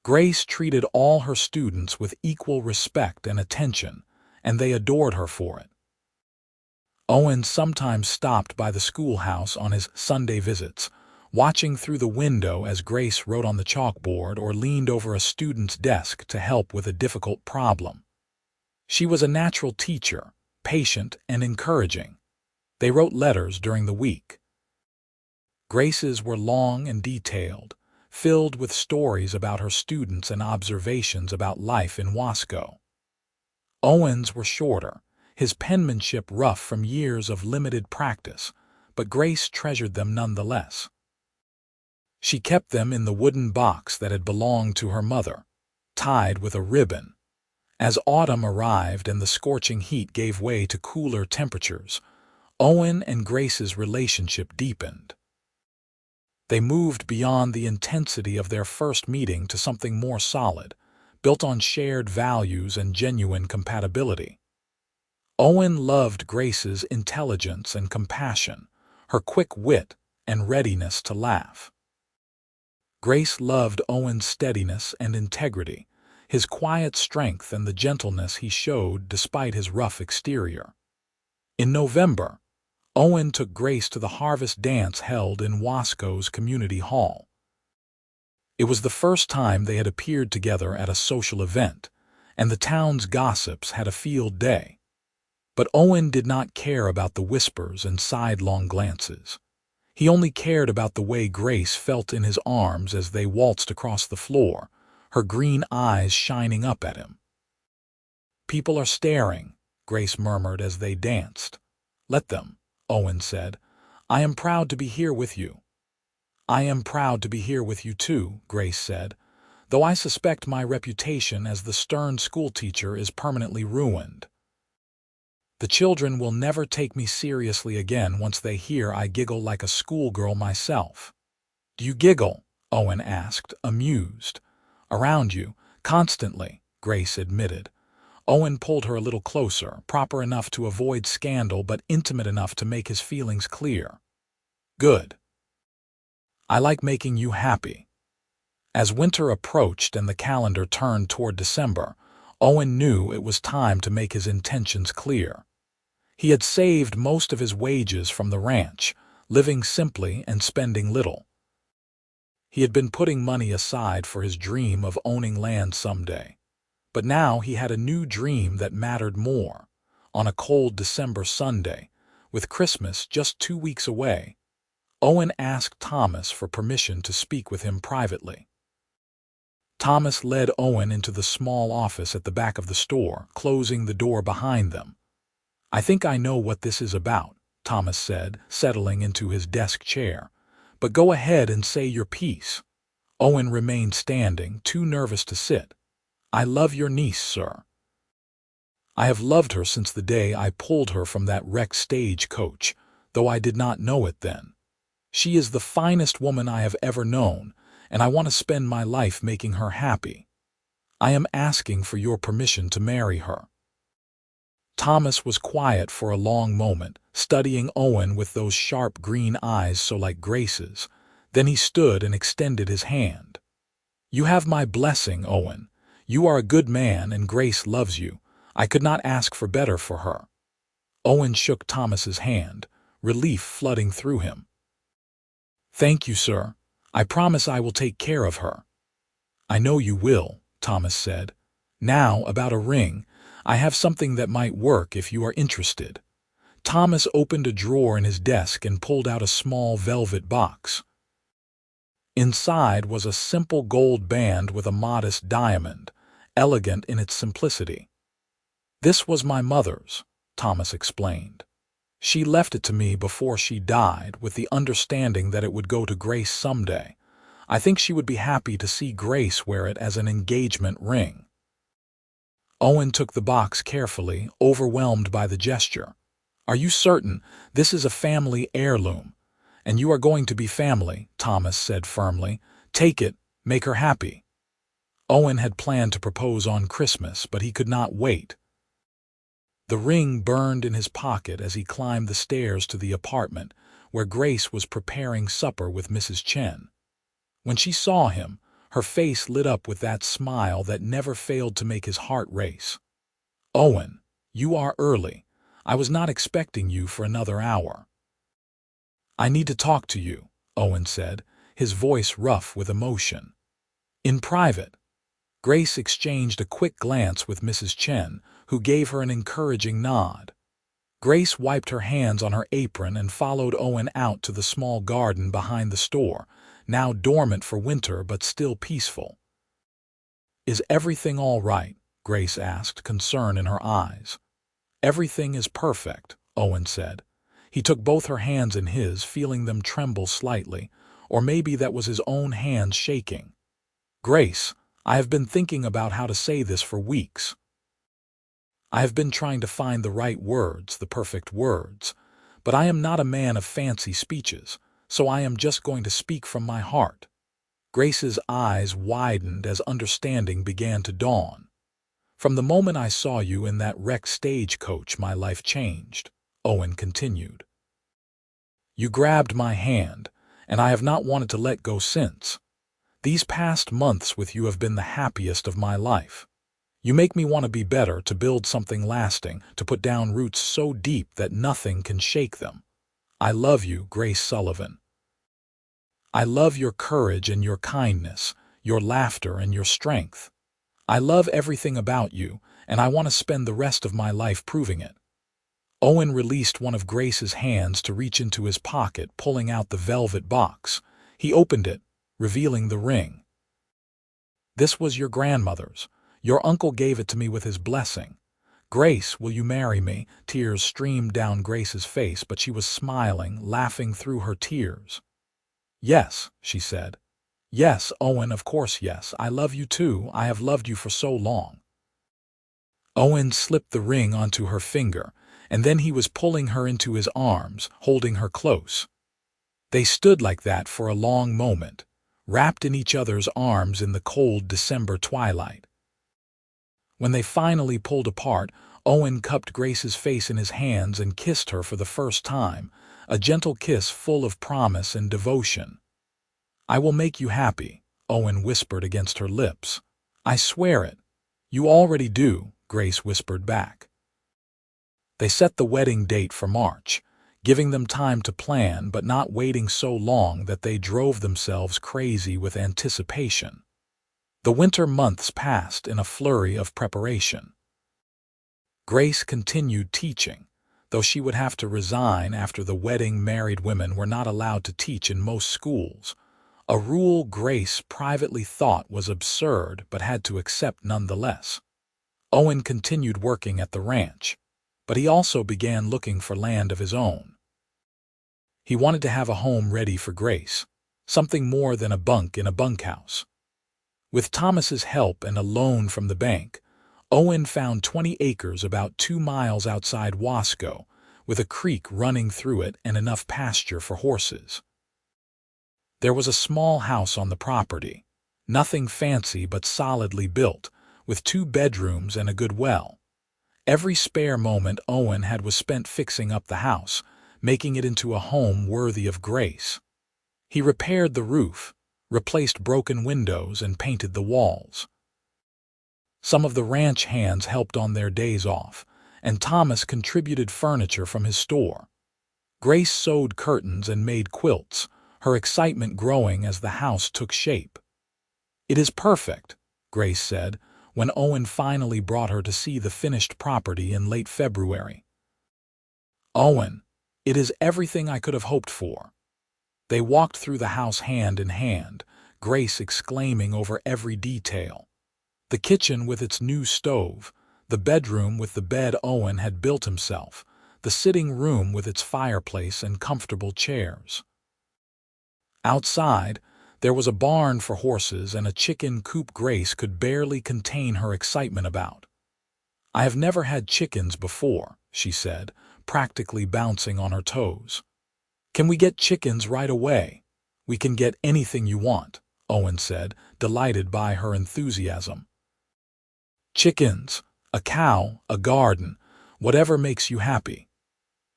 Grace treated all her students with equal respect and attention, and they adored her for it. Owen sometimes stopped by the schoolhouse on his Sunday visits, watching through the window as Grace wrote on the chalkboard or leaned over a student's desk to help with a difficult problem. She was a natural teacher, patient and encouraging. They wrote letters during the week. Grace's were long and detailed, filled with stories about her students and observations about life in Wasco. Owen's were shorter, his penmanship rough from years of limited practice, but Grace treasured them nonetheless. She kept them in the wooden box that had belonged to her mother, tied with a ribbon. As autumn arrived and the scorching heat gave way to cooler temperatures, Owen and Grace's relationship deepened. They moved beyond the intensity of their first meeting to something more solid, built on shared values and genuine compatibility. Owen loved Grace's intelligence and compassion, her quick wit and readiness to laugh. Grace loved Owen's steadiness and integrity, his quiet strength and the gentleness he showed despite his rough exterior. In November, Owen took Grace to the harvest dance held in Wasco's community hall. It was the first time they had appeared together at a social event, and the town's gossips had a field day. But Owen did not care about the whispers and sidelong glances. He only cared about the way Grace felt in his arms as they waltzed across the floor, her green eyes shining up at him. "People are staring," Grace murmured as they danced. "Let them," Owen said. "I am proud to be here with you." "I am proud to be here with you too," Grace said, "though I suspect my reputation as the stern schoolteacher is permanently ruined. The children will never take me seriously again once they hear I giggle like a schoolgirl myself." "Do you giggle?" Owen asked, amused. "Around you, constantly," Grace admitted. Owen pulled her a little closer, proper enough to avoid scandal but intimate enough to make his feelings clear. "Good. I like making you happy." As winter approached and the calendar turned toward December, Owen knew it was time to make his intentions clear. He had saved most of his wages from the ranch, living simply and spending little. He had been putting money aside for his dream of owning land someday. But now he had a new dream that mattered more. On a cold December Sunday, with Christmas just 2 weeks away, Owen asked Thomas for permission to speak with him privately. Thomas led Owen into the small office at the back of the store, closing the door behind them. "I think I know what this is about," Thomas said, settling into his desk chair. "But go ahead and say your piece." Owen remained standing, too nervous to sit. "I love your niece, sir. I have loved her since the day I pulled her from that wrecked stagecoach, though I did not know it then. She is the finest woman I have ever known, and I want to spend my life making her happy. I am asking for your permission to marry her." Thomas was quiet for a long moment, studying Owen with those sharp green eyes so like Grace's. Then he stood and extended his hand. "You have my blessing, Owen. You are a good man and Grace loves you. I could not ask for better for her." Owen shook Thomas's hand, relief flooding through him. "Thank you, sir. I promise I will take care of her." "I know you will," Thomas said. "Now, about a ring. I have something that might work if you are interested." Thomas opened a drawer in his desk and pulled out a small velvet box. Inside was a simple gold band with a modest diamond, elegant in its simplicity. "This was my mother's," Thomas explained. "She left it to me before she died with the understanding that it would go to Grace someday. I think she would be happy to see Grace wear it as an engagement ring." Owen took the box carefully, overwhelmed by the gesture. "Are you certain? This is a family heirloom. And you are going to be family," Thomas said firmly. "Take it, make her happy." Owen had planned to propose on Christmas, but he could not wait. The ring burned in his pocket as he climbed the stairs to the apartment, where Grace was preparing supper with Mrs. Chen. When she saw him, her face lit up with that smile that never failed to make his heart race. "Owen, you are early. I was not expecting you for another hour." "I need to talk to you," Owen said, his voice rough with emotion. "In private." Grace exchanged a quick glance with Mrs. Chen, who gave her an encouraging nod. Grace wiped her hands on her apron and followed Owen out to the small garden behind the store, now dormant for winter but still peaceful. "Is everything all right?" Grace asked, concern in her eyes. "Everything is perfect," Owen said. He took both her hands in his, feeling them tremble slightly, or maybe that was his own hands shaking. "Grace, I have been thinking about how to say this for weeks. I have been trying to find the right words, the perfect words, but I am not a man of fancy speeches, so I am just going to speak from my heart." Grace's eyes widened as understanding began to dawn. "From the moment I saw you in that wrecked stagecoach, my life changed," Owen continued. "You grabbed my hand, and I have not wanted to let go since. These past months with you have been the happiest of my life. You make me want to be better, to build something lasting, to put down roots so deep that nothing can shake them. I love you, Grace Sullivan. I love your courage and your kindness, your laughter and your strength. I love everything about you, and I want to spend the rest of my life proving it." Owen released one of Grace's hands to reach into his pocket, pulling out the velvet box. He opened it, revealing the ring. "This was your grandmother's. Your uncle gave it to me with his blessing. Grace, will you marry me?" Tears streamed down Grace's face, but she was smiling, laughing through her tears. "Yes," she said. "Yes, Owen, of course yes. I love you too. I have loved you for so long." Owen slipped the ring onto her finger, and then he was pulling her into his arms, holding her close. They stood like that for a long moment, wrapped in each other's arms in the cold December twilight. When they finally pulled apart, Owen cupped Grace's face in his hands and kissed her for the first time, a gentle kiss full of promise and devotion. "I will make you happy," Owen whispered against her lips. "I swear it." "You already do," Grace whispered back. They set the wedding date for March, giving them time to plan but not waiting so long that they drove themselves crazy with anticipation. The winter months passed in a flurry of preparation. Grace continued teaching, though she would have to resign after the wedding. Married women were not allowed to teach in most schools, a rule Grace privately thought was absurd but had to accept nonetheless. Owen continued working at the ranch, but he also began looking for land of his own. He wanted to have a home ready for Grace, something more than a bunk in a bunkhouse. With Thomas's help and a loan from the bank, Owen found 20 acres about 2 miles outside Wasco, with a creek running through it and enough pasture for horses. There was a small house on the property, nothing fancy but solidly built, with 2 bedrooms and a good well. Every spare moment Owen had was spent fixing up the house, making it into a home worthy of Grace. He repaired the roof, replaced broken windows, and painted the walls. Some of the ranch hands helped on their days off, and Thomas contributed furniture from his store. Grace sewed curtains and made quilts, her excitement growing as the house took shape. "It is perfect," Grace said, when Owen finally brought her to see the finished property in late February. "Owen, it is everything I could have hoped for." They walked through the house hand in hand, Grace exclaiming over every detail. The kitchen with its new stove, the bedroom with the bed Owen had built himself, the sitting room with its fireplace and comfortable chairs. Outside, there was a barn for horses and a chicken coop Grace could barely contain her excitement about. "I have never had chickens before," she said, practically bouncing on her toes. "Can we get chickens right away?" "We can get anything you want," Owen said, delighted by her enthusiasm. "Chickens, a cow, a garden, whatever makes you happy."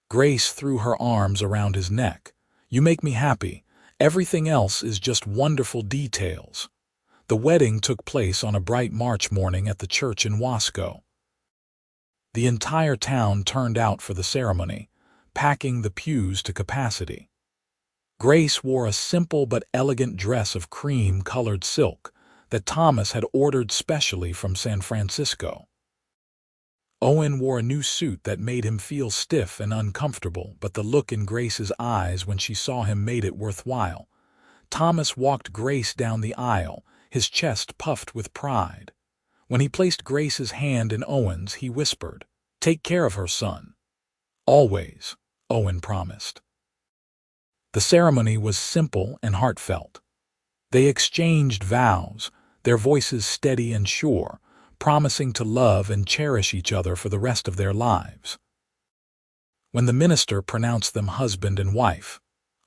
Grace threw her arms around his neck. "You make me happy. Everything else is just wonderful details." The wedding took place on a bright March morning at the church in Wasco. The entire town turned out for the ceremony, packing the pews to capacity. Grace wore a simple but elegant dress of cream-colored silk that Thomas had ordered specially from San Francisco. Owen wore a new suit that made him feel stiff and uncomfortable, but the look in Grace's eyes when she saw him made it worthwhile. Thomas walked Grace down the aisle, his chest puffed with pride. When he placed Grace's hand in Owen's, he whispered, "Take care of her, son." "Always," Owen promised. The ceremony was simple and heartfelt. They exchanged vows, their voices steady and sure, promising to love and cherish each other for the rest of their lives. When the minister pronounced them husband and wife,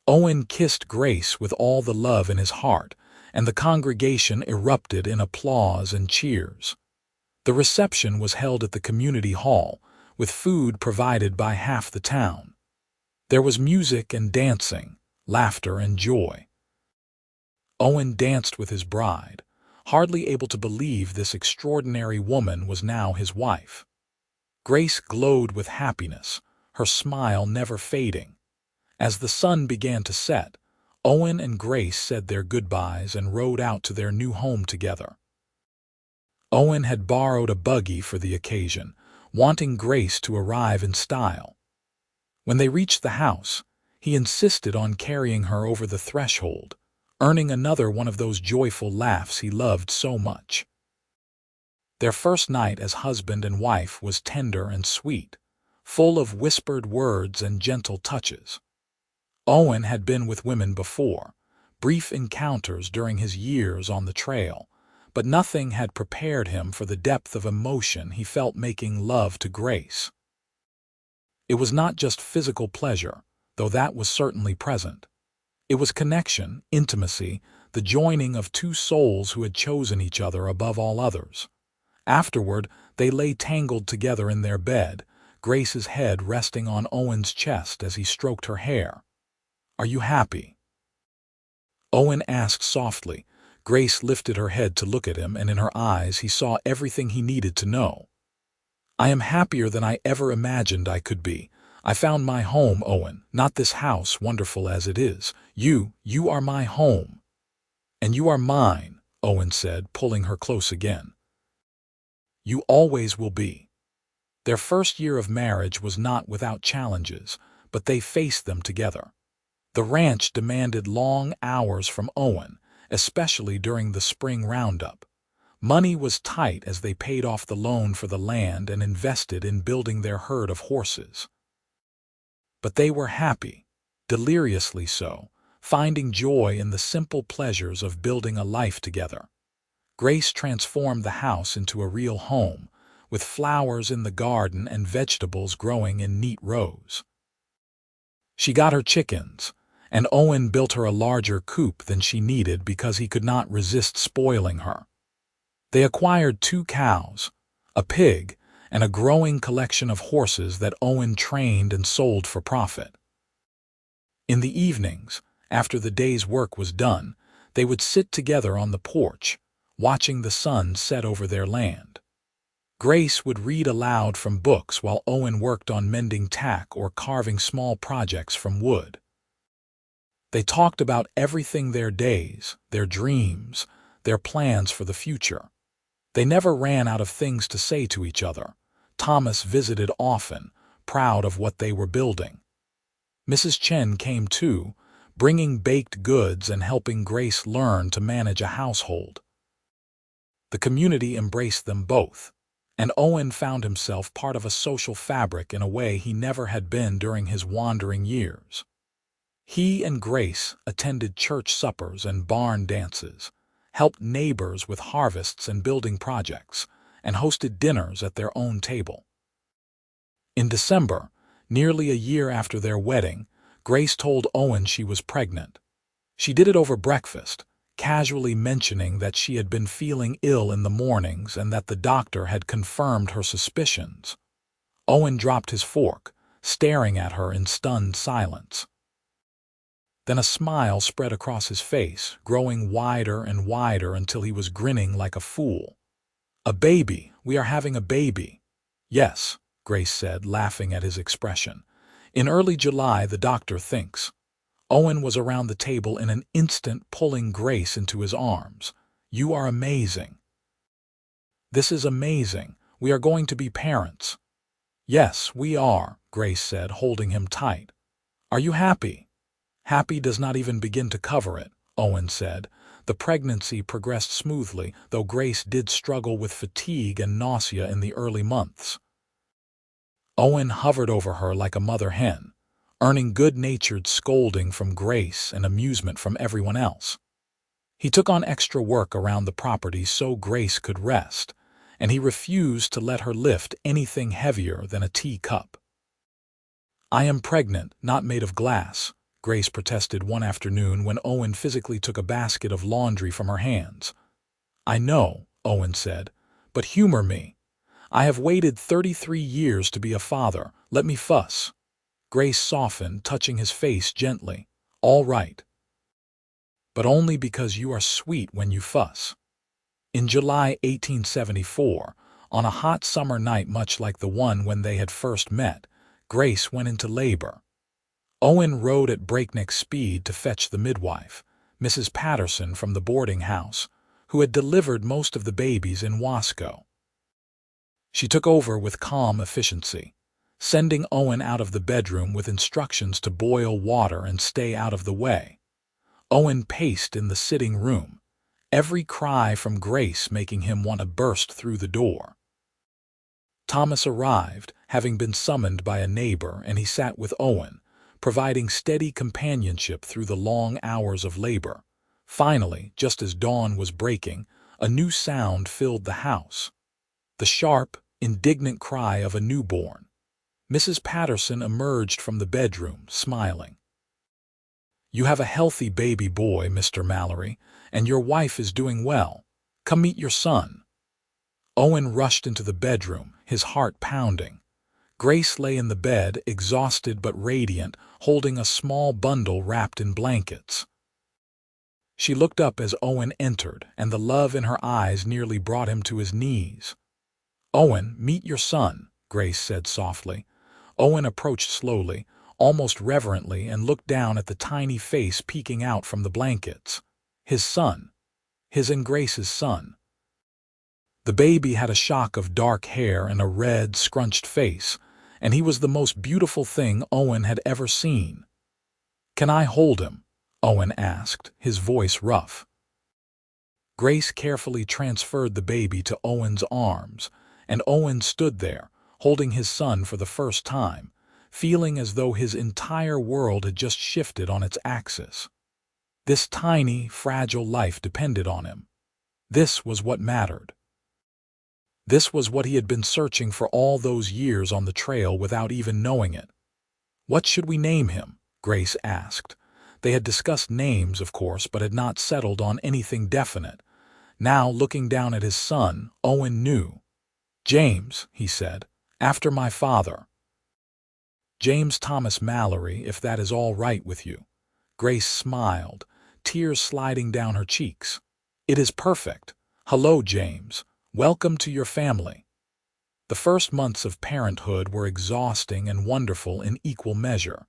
Owen kissed Grace with all the love in his heart, and the congregation erupted in applause and cheers. The reception was held at the community hall, with food provided by half the town. There was music and dancing, laughter and joy. Owen danced with his bride, hardly able to believe this extraordinary woman was now his wife. Grace glowed with happiness, her smile never fading. As the sun began to set, Owen and Grace said their goodbyes and rode out to their new home together. Owen had borrowed a buggy for the occasion, wanting Grace to arrive in style. When they reached the house, he insisted on carrying her over the threshold, earning another one of those joyful laughs he loved so much. Their first night as husband and wife was tender and sweet, full of whispered words and gentle touches. Owen had been with women before, brief encounters during his years on the trail, but nothing had prepared him for the depth of emotion he felt making love to Grace. It was not just physical pleasure, though that was certainly present. It was connection, intimacy, the joining of two souls who had chosen each other above all others. Afterward, they lay tangled together in their bed, Grace's head resting on Owen's chest as he stroked her hair. "Are you happy?" Owen asked softly. Grace lifted her head to look at him, and in her eyes he saw everything he needed to know. "I am happier than I ever imagined I could be. I found my home, Owen, not this house, wonderful as it is. You are my home." "And you are mine," Owen said, pulling her close again. "You always will be." Their first year of marriage was not without challenges, but they faced them together. The ranch demanded long hours from Owen, especially during the spring roundup. Money was tight as they paid off the loan for the land and invested in building their herd of horses. But they were happy, deliriously so, finding joy in the simple pleasures of building a life together. Grace transformed the house into a real home, with flowers in the garden and vegetables growing in neat rows. She got her chickens, and Owen built her a larger coop than she needed because he could not resist spoiling her. They acquired 2 cows, a pig, and a growing collection of horses that Owen trained and sold for profit. In the evenings, after the day's work was done, they would sit together on the porch, watching the sun set over their land. Grace would read aloud from books while Owen worked on mending tack or carving small projects from wood. They talked about everything: their days, their dreams, their plans for the future. They never ran out of things to say to each other. Thomas visited often, proud of what they were building. Mrs. Chen came too, bringing baked goods and helping Grace learn to manage a household. The community embraced them both, and Owen found himself part of a social fabric in a way he never had been during his wandering years. He and Grace attended church suppers and barn dances, helped neighbors with harvests and building projects, and hosted dinners at their own table. In December, nearly a year after their wedding, Grace told Owen she was pregnant. She did it over breakfast, casually mentioning that she had been feeling ill in the mornings and that the doctor had confirmed her suspicions. Owen dropped his fork, staring at her in stunned silence. Then a smile spread across his face, growing wider and wider until he was grinning like a fool. "A baby! We are having a baby!" "Yes," Grace said, laughing at his expression. "In early July, the doctor thinks." Owen was around the table in an instant, pulling Grace into his arms. "You are amazing." "This is amazing. We are going to be parents." "Yes, we are," Grace said, holding him tight. "Are you happy?" "Happy does not even begin to cover it," Owen said. The pregnancy progressed smoothly, though Grace did struggle with fatigue and nausea in the early months. Owen hovered over her like a mother hen, earning good-natured scolding from Grace and amusement from everyone else. He took on extra work around the property so Grace could rest, and he refused to let her lift anything heavier than a teacup. "I am pregnant, not made of glass," Grace protested one afternoon when Owen physically took a basket of laundry from her hands. "I know," Owen said, "but humor me. I have waited 33 years to be a father. Let me fuss." Grace softened, touching his face gently. "All right. But only because you are sweet when you fuss." In July 1874, on a hot summer night much like the one when they had first met, Grace went into labor. Owen rode at breakneck speed to fetch the midwife, Mrs. Patterson from the boarding house, who had delivered most of the babies in Wasco. She took over with calm efficiency, sending Owen out of the bedroom with instructions to boil water and stay out of the way. Owen paced in the sitting room, every cry from Grace making him want to burst through the door. Thomas arrived, having been summoned by a neighbor, and he sat with Owen, providing steady companionship through the long hours of labor. Finally, just as dawn was breaking, a new sound filled the house. The sharp, indignant cry of a newborn. Mrs. Patterson emerged from the bedroom, smiling. "You have a healthy baby boy, Mr. Mallory, and your wife is doing well. Come meet your son." Owen rushed into the bedroom, his heart pounding. Grace lay in the bed, exhausted but radiant, holding a small bundle wrapped in blankets. She looked up as Owen entered, and the love in her eyes nearly brought him to his knees. "Owen, meet your son," Grace said softly. Owen approached slowly, almost reverently, and looked down at the tiny face peeking out from the blankets. His son. His and Grace's son. The baby had a shock of dark hair and a red, scrunched face, and he was the most beautiful thing Owen had ever seen. "Can I hold him?" Owen asked, his voice rough. Grace carefully transferred the baby to Owen's arms, and Owen stood there, holding his son for the first time, feeling as though his entire world had just shifted on its axis. This tiny, fragile life depended on him. This was what mattered. This was what he had been searching for all those years on the trail without even knowing it. "What should we name him?" Grace asked. They had discussed names, of course, but had not settled on anything definite. Now, looking down at his son, Owen knew. "James," he said, "after my father." "James Thomas Mallory, if that is all right with you." Grace smiled, tears sliding down her cheeks. "It is perfect. Hello, James. Welcome to your family." The first months of parenthood were exhausting and wonderful in equal measure.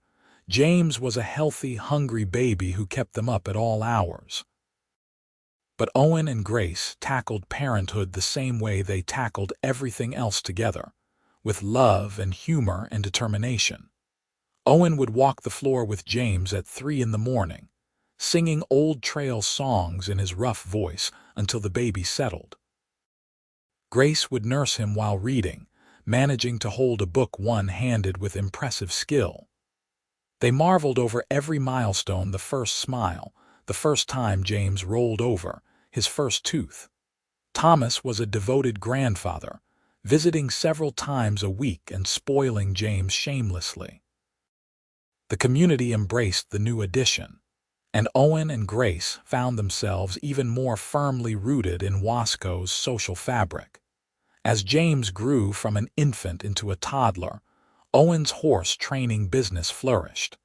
James was a healthy, hungry baby who kept them up at all hours. But Owen and Grace tackled parenthood the same way they tackled everything else together, with love and humor and determination. Owen would walk the floor with James at 3 in the morning, singing old trail songs in his rough voice until the baby settled. Grace would nurse him while reading, managing to hold a book one-handed with impressive skill. They marveled over every milestone: the first smile, the first time James rolled over, his first tooth. Thomas was a devoted grandfather, visiting several times a week and spoiling James shamelessly. The community embraced the new addition, and Owen and Grace found themselves even more firmly rooted in Wasco's social fabric. As James grew from an infant into a toddler, Owen's horse training business flourished.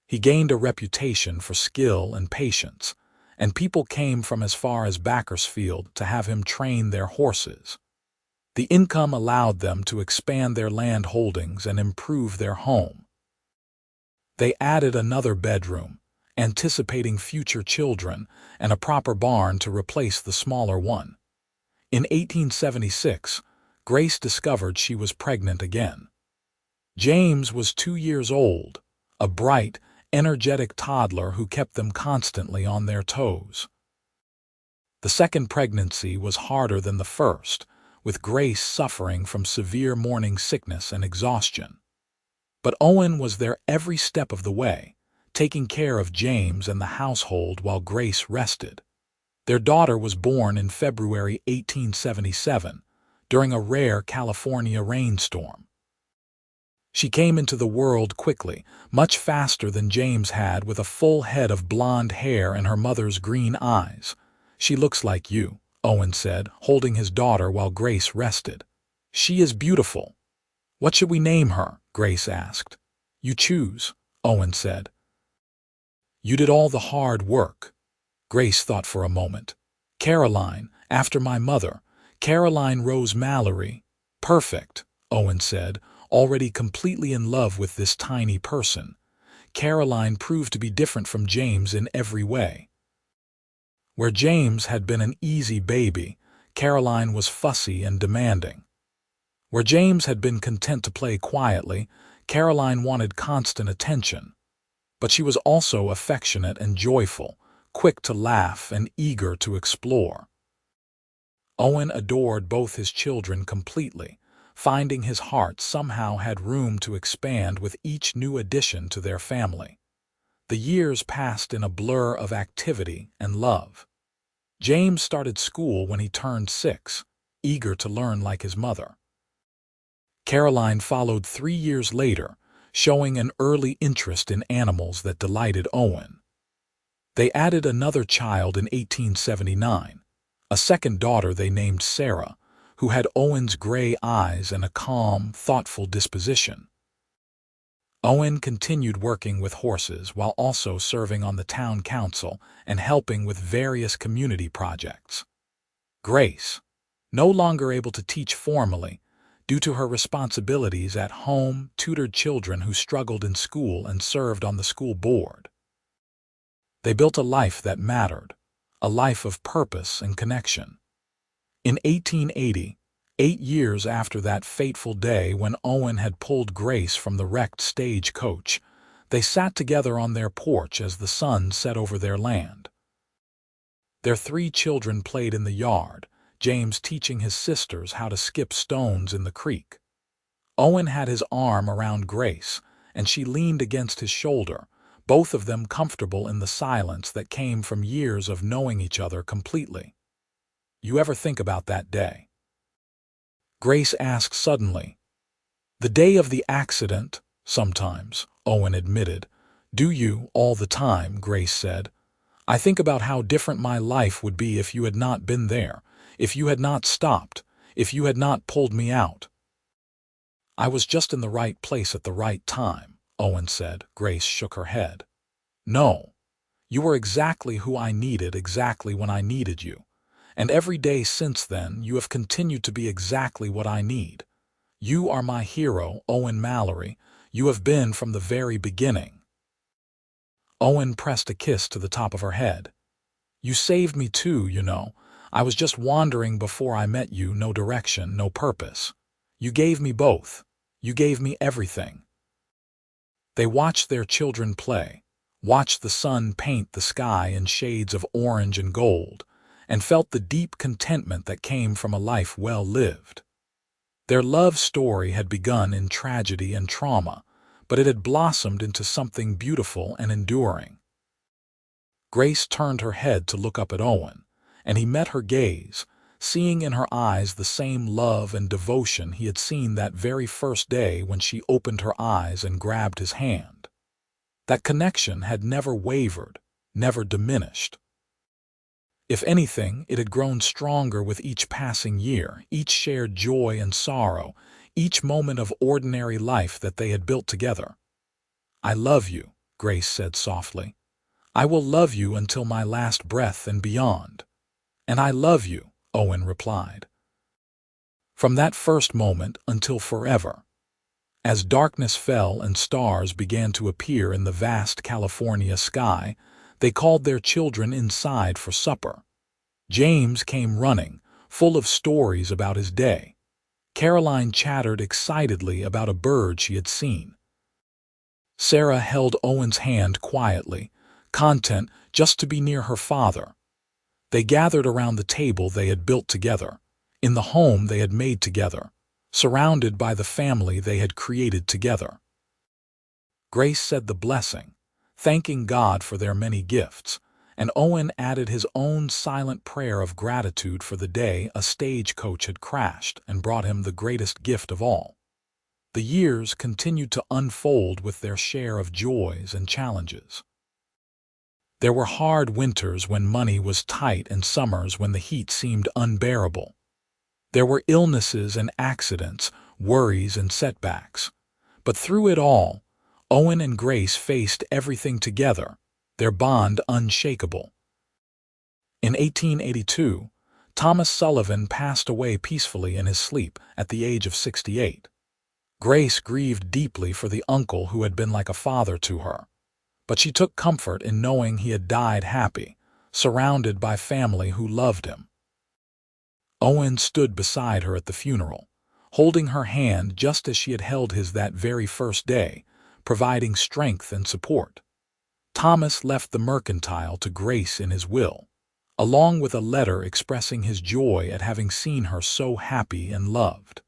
He gained a reputation for skill and patience, and people came from as far as Bakersfield to have him train their horses. The income allowed them to expand their land holdings and improve their home. They added another bedroom, anticipating future children, and a proper barn to replace the smaller one. In 1876, Grace discovered she was pregnant again. James was 2 years old, a bright, energetic toddler who kept them constantly on their toes. The second pregnancy was harder than the first, with Grace suffering from severe morning sickness and exhaustion. But Owen was there every step of the way, taking care of James and the household while Grace rested. Their daughter was born in February 1877, during a rare California rainstorm. She came into the world quickly, much faster than James had, with a full head of blonde hair and her mother's green eyes. "She looks like you," Owen said, holding his daughter while Grace rested. "She is beautiful." "What should we name her?" Grace asked. "You choose," Owen said. "You did all the hard work." Grace thought for a moment. "Caroline, after my mother. Caroline Rose Mallory." "Perfect," Owen said, already completely in love with this tiny person. Caroline proved to be different from James in every way. Where James had been an easy baby, Caroline was fussy and demanding. Where James had been content to play quietly, Caroline wanted constant attention. But she was also affectionate and joyful, quick to laugh and eager to explore. Owen adored both his children completely, finding his heart somehow had room to expand with each new addition to their family. The years passed in a blur of activity and love. James started school when he turned 6, eager to learn like his mother. Caroline followed 3 years later, showing an early interest in animals that delighted Owen. They added another child in 1879, a second daughter they named Sarah, who had Owen's gray eyes and a calm, thoughtful disposition. Owen continued working with horses while also serving on the town council and helping with various community projects. Grace, no longer able to teach formally, due to her responsibilities at home, tutored children who struggled in school and served on the school board. They built a life that mattered, a life of purpose and connection. In 1880, 8 years after that fateful day when Owen had pulled Grace from the wrecked stagecoach, they sat together on their porch as the sun set over their land. Their 3 children played in the yard, James teaching his sisters how to skip stones in the creek. Owen had his arm around Grace, and she leaned against his shoulder, both of them comfortable in the silence that came from years of knowing each other completely. "You ever think about that day?" Grace asked suddenly. "The day of the accident, sometimes," Owen admitted. "Do you, all the time?" Grace said. "I think about how different my life would be if you had not been there, if you had not stopped, if you had not pulled me out." "I was just in the right place at the right time," Owen said. Grace shook her head. "No, you were exactly who I needed exactly when I needed you. And every day since then you have continued to be exactly what I need. You are my hero, Owen Mallory. You have been from the very beginning." Owen pressed a kiss to the top of her head. "You saved me too, you know. I was just wandering before I met you, no direction, no purpose. You gave me both. You gave me everything." They watched their children play, watched the sun paint the sky in shades of orange and gold, and felt the deep contentment that came from a life well lived. Their love story had begun in tragedy and trauma, but it had blossomed into something beautiful and enduring. Grace turned her head to look up at Owen, and he met her gaze, seeing in her eyes the same love and devotion he had seen that very first day when she opened her eyes and grabbed his hand. That connection had never wavered, never diminished. If anything, it had grown stronger with each passing year, each shared joy and sorrow, each moment of ordinary life that they had built together. "I love you," Grace said softly. "I will love you until my last breath and beyond." "And I love you," Owen replied. From that first moment until forever. As darkness fell and stars began to appear in the vast California sky, they called their children inside for supper. James came running, full of stories about his day. Caroline chattered excitedly about a bird she had seen. Sarah held Owen's hand quietly, content just to be near her father. They gathered around the table they had built together, in the home they had made together, surrounded by the family they had created together. Grace said the blessing, thanking God for their many gifts, and Owen added his own silent prayer of gratitude for the day a stagecoach had crashed and brought him the greatest gift of all. The years continued to unfold with their share of joys and challenges. There were hard winters when money was tight and summers when the heat seemed unbearable. There were illnesses and accidents, worries and setbacks. But through it all, Owen and Grace faced everything together, their bond unshakable. In 1882, Thomas Sullivan passed away peacefully in his sleep at the age of 68. Grace grieved deeply for the uncle who had been like a father to her, but she took comfort in knowing he had died happy, surrounded by family who loved him. Owen stood beside her at the funeral, holding her hand just as she had held his that very first day, providing strength and support. Thomas left the mercantile to Grace in his will, along with a letter expressing his joy at having seen her so happy and loved.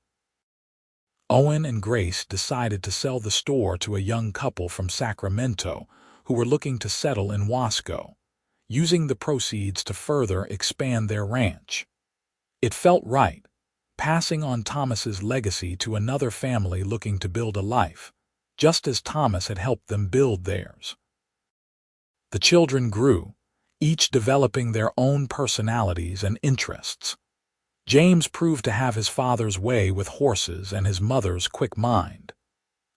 Owen and Grace decided to sell the store to a young couple from Sacramento who were looking to settle in Wasco, using the proceeds to further expand their ranch. It felt right, passing on Thomas's legacy to another family looking to build a life, just as Thomas had helped them build theirs. The children grew, each developing their own personalities and interests. James proved to have his father's way with horses and his mother's quick mind.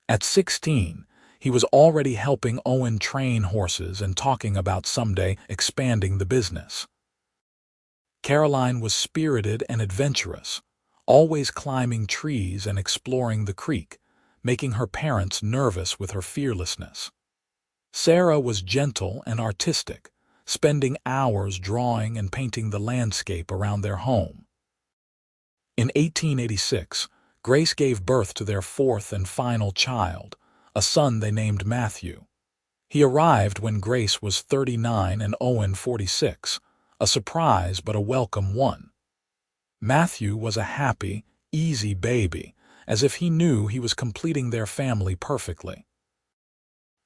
At 16, he was already helping Owen train horses and talking about someday expanding the business. Caroline was spirited and adventurous, always climbing trees and exploring the creek, making her parents nervous with her fearlessness. Sarah was gentle and artistic, spending hours drawing and painting the landscape around their home. In 1886, Grace gave birth to their fourth and final child, a son they named Matthew. He arrived when Grace was 39 and Owen 46, a surprise but a welcome one. Matthew was a happy, easy baby, as if he knew he was completing their family perfectly.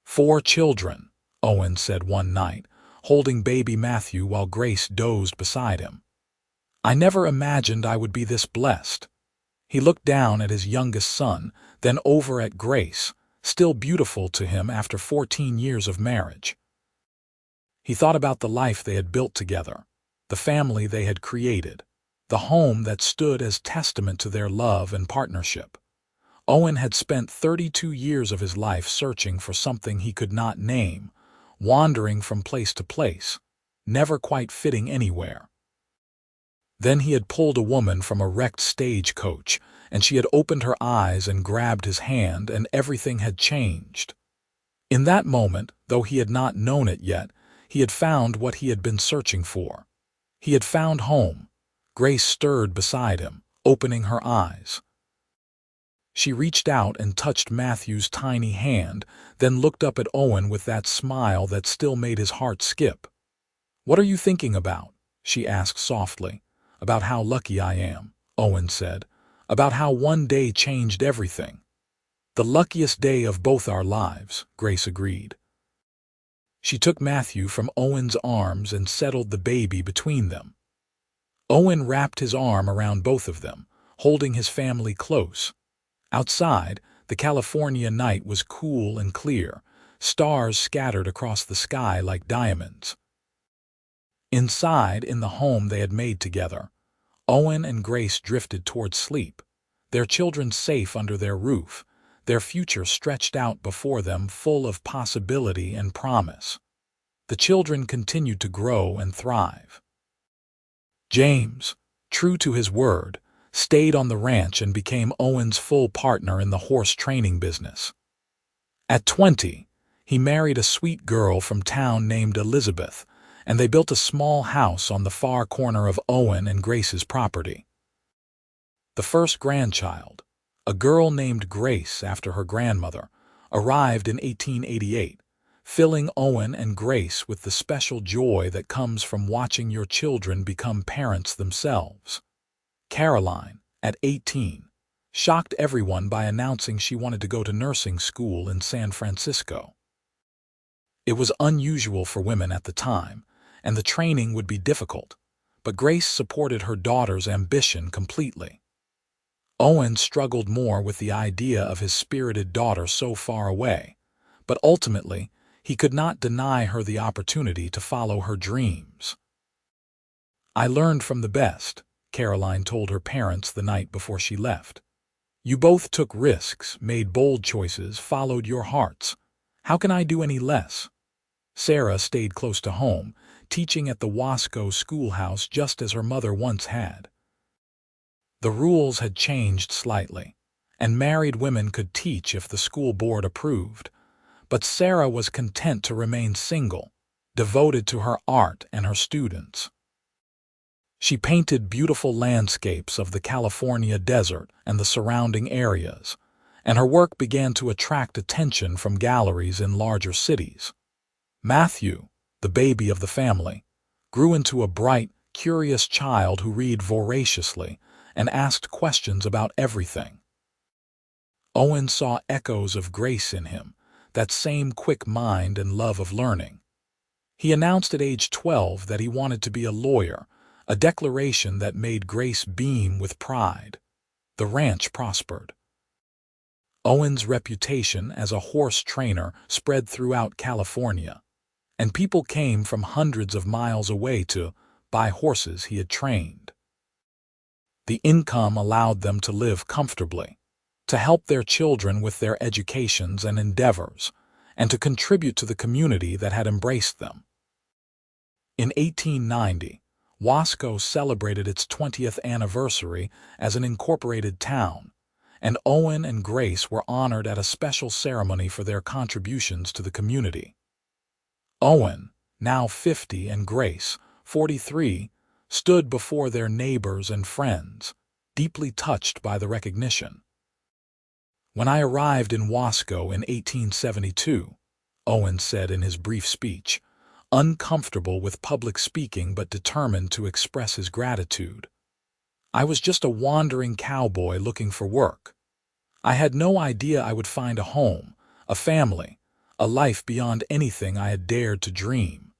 4 children, Owen said one night, holding baby Matthew while Grace dozed beside him. I never imagined I would be this blessed. He looked down at his youngest son, then over at Grace, still beautiful to him after 14 years of marriage. He thought about the life they had built together, the family they had created, the home that stood as testament to their love and partnership. Owen had spent 32 years of his life searching for something he could not name, wandering from place to place, never quite fitting anywhere. Then he had pulled a woman from a wrecked stagecoach, and she had opened her eyes and grabbed his hand, and everything had changed. In that moment, though he had not known it yet, he had found what he had been searching for. He had found home. Grace stirred beside him, opening her eyes. She reached out and touched Matthew's tiny hand, then looked up at Owen with that smile that still made his heart skip. "What are you thinking about?" she asked softly. "About how lucky I am," Owen said. "About how one day changed everything." "The luckiest day of both our lives," Grace agreed. She took Matthew from Owen's arms and settled the baby between them. Owen wrapped his arm around both of them, holding his family close. Outside, the California night was cool and clear, stars scattered across the sky like diamonds. Inside, in the home they had made together, Owen and Grace drifted toward sleep, their children safe under their roof, their future stretched out before them full of possibility and promise. The children continued to grow and thrive. James, true to his word, stayed on the ranch and became Owen's full partner in the horse training business. At 20, he married a sweet girl from town named Elizabeth, and they built a small house on the far corner of Owen and Grace's property. The first grandchild, a girl named Grace after her grandmother, arrived in 1888, filling Owen and Grace with the special joy that comes from watching your children become parents themselves. Caroline, at 18, shocked everyone by announcing she wanted to go to nursing school in San Francisco. It was unusual for women at the time, and the training would be difficult, but Grace supported her daughter's ambition completely. Owen struggled more with the idea of his spirited daughter so far away, but ultimately he could not deny her the opportunity to follow her dreams. "I learned from the best," Caroline told her parents the night before she left. "You both took risks, made bold choices, followed your hearts. How can I do any less?" Sarah stayed close to home, teaching at the Wasco schoolhouse just as her mother once had. The rules had changed slightly, and married women could teach if the school board approved, but Sarah was content to remain single, devoted to her art and her students. She painted beautiful landscapes of the California desert and the surrounding areas, and her work began to attract attention from galleries in larger cities. Matthew, the baby of the family, grew into a bright, curious child who read voraciously and asked questions about everything. Owen saw echoes of Grace in him, that same quick mind and love of learning. He announced at age 12 that he wanted to be a lawyer, a declaration that made Grace beam with pride. The ranch prospered. Owen's reputation as a horse trainer spread throughout California, and people came from hundreds of miles away to buy horses he had trained. The income allowed them to live comfortably, to help their children with their educations and endeavors, and to contribute to the community that had embraced them. In 1890, Wasco celebrated its 20th anniversary as an incorporated town, and Owen and Grace were honored at a special ceremony for their contributions to the community. Owen, now 50, and Grace, 43, stood before their neighbors and friends, deeply touched by the recognition. "When I arrived in Wasco in 1872, Owen said in his brief speech, uncomfortable with public speaking but determined to express his gratitude, I was just a wandering cowboy looking for work. I had no idea I would find a home, a family, a life beyond anything I had dared to dream.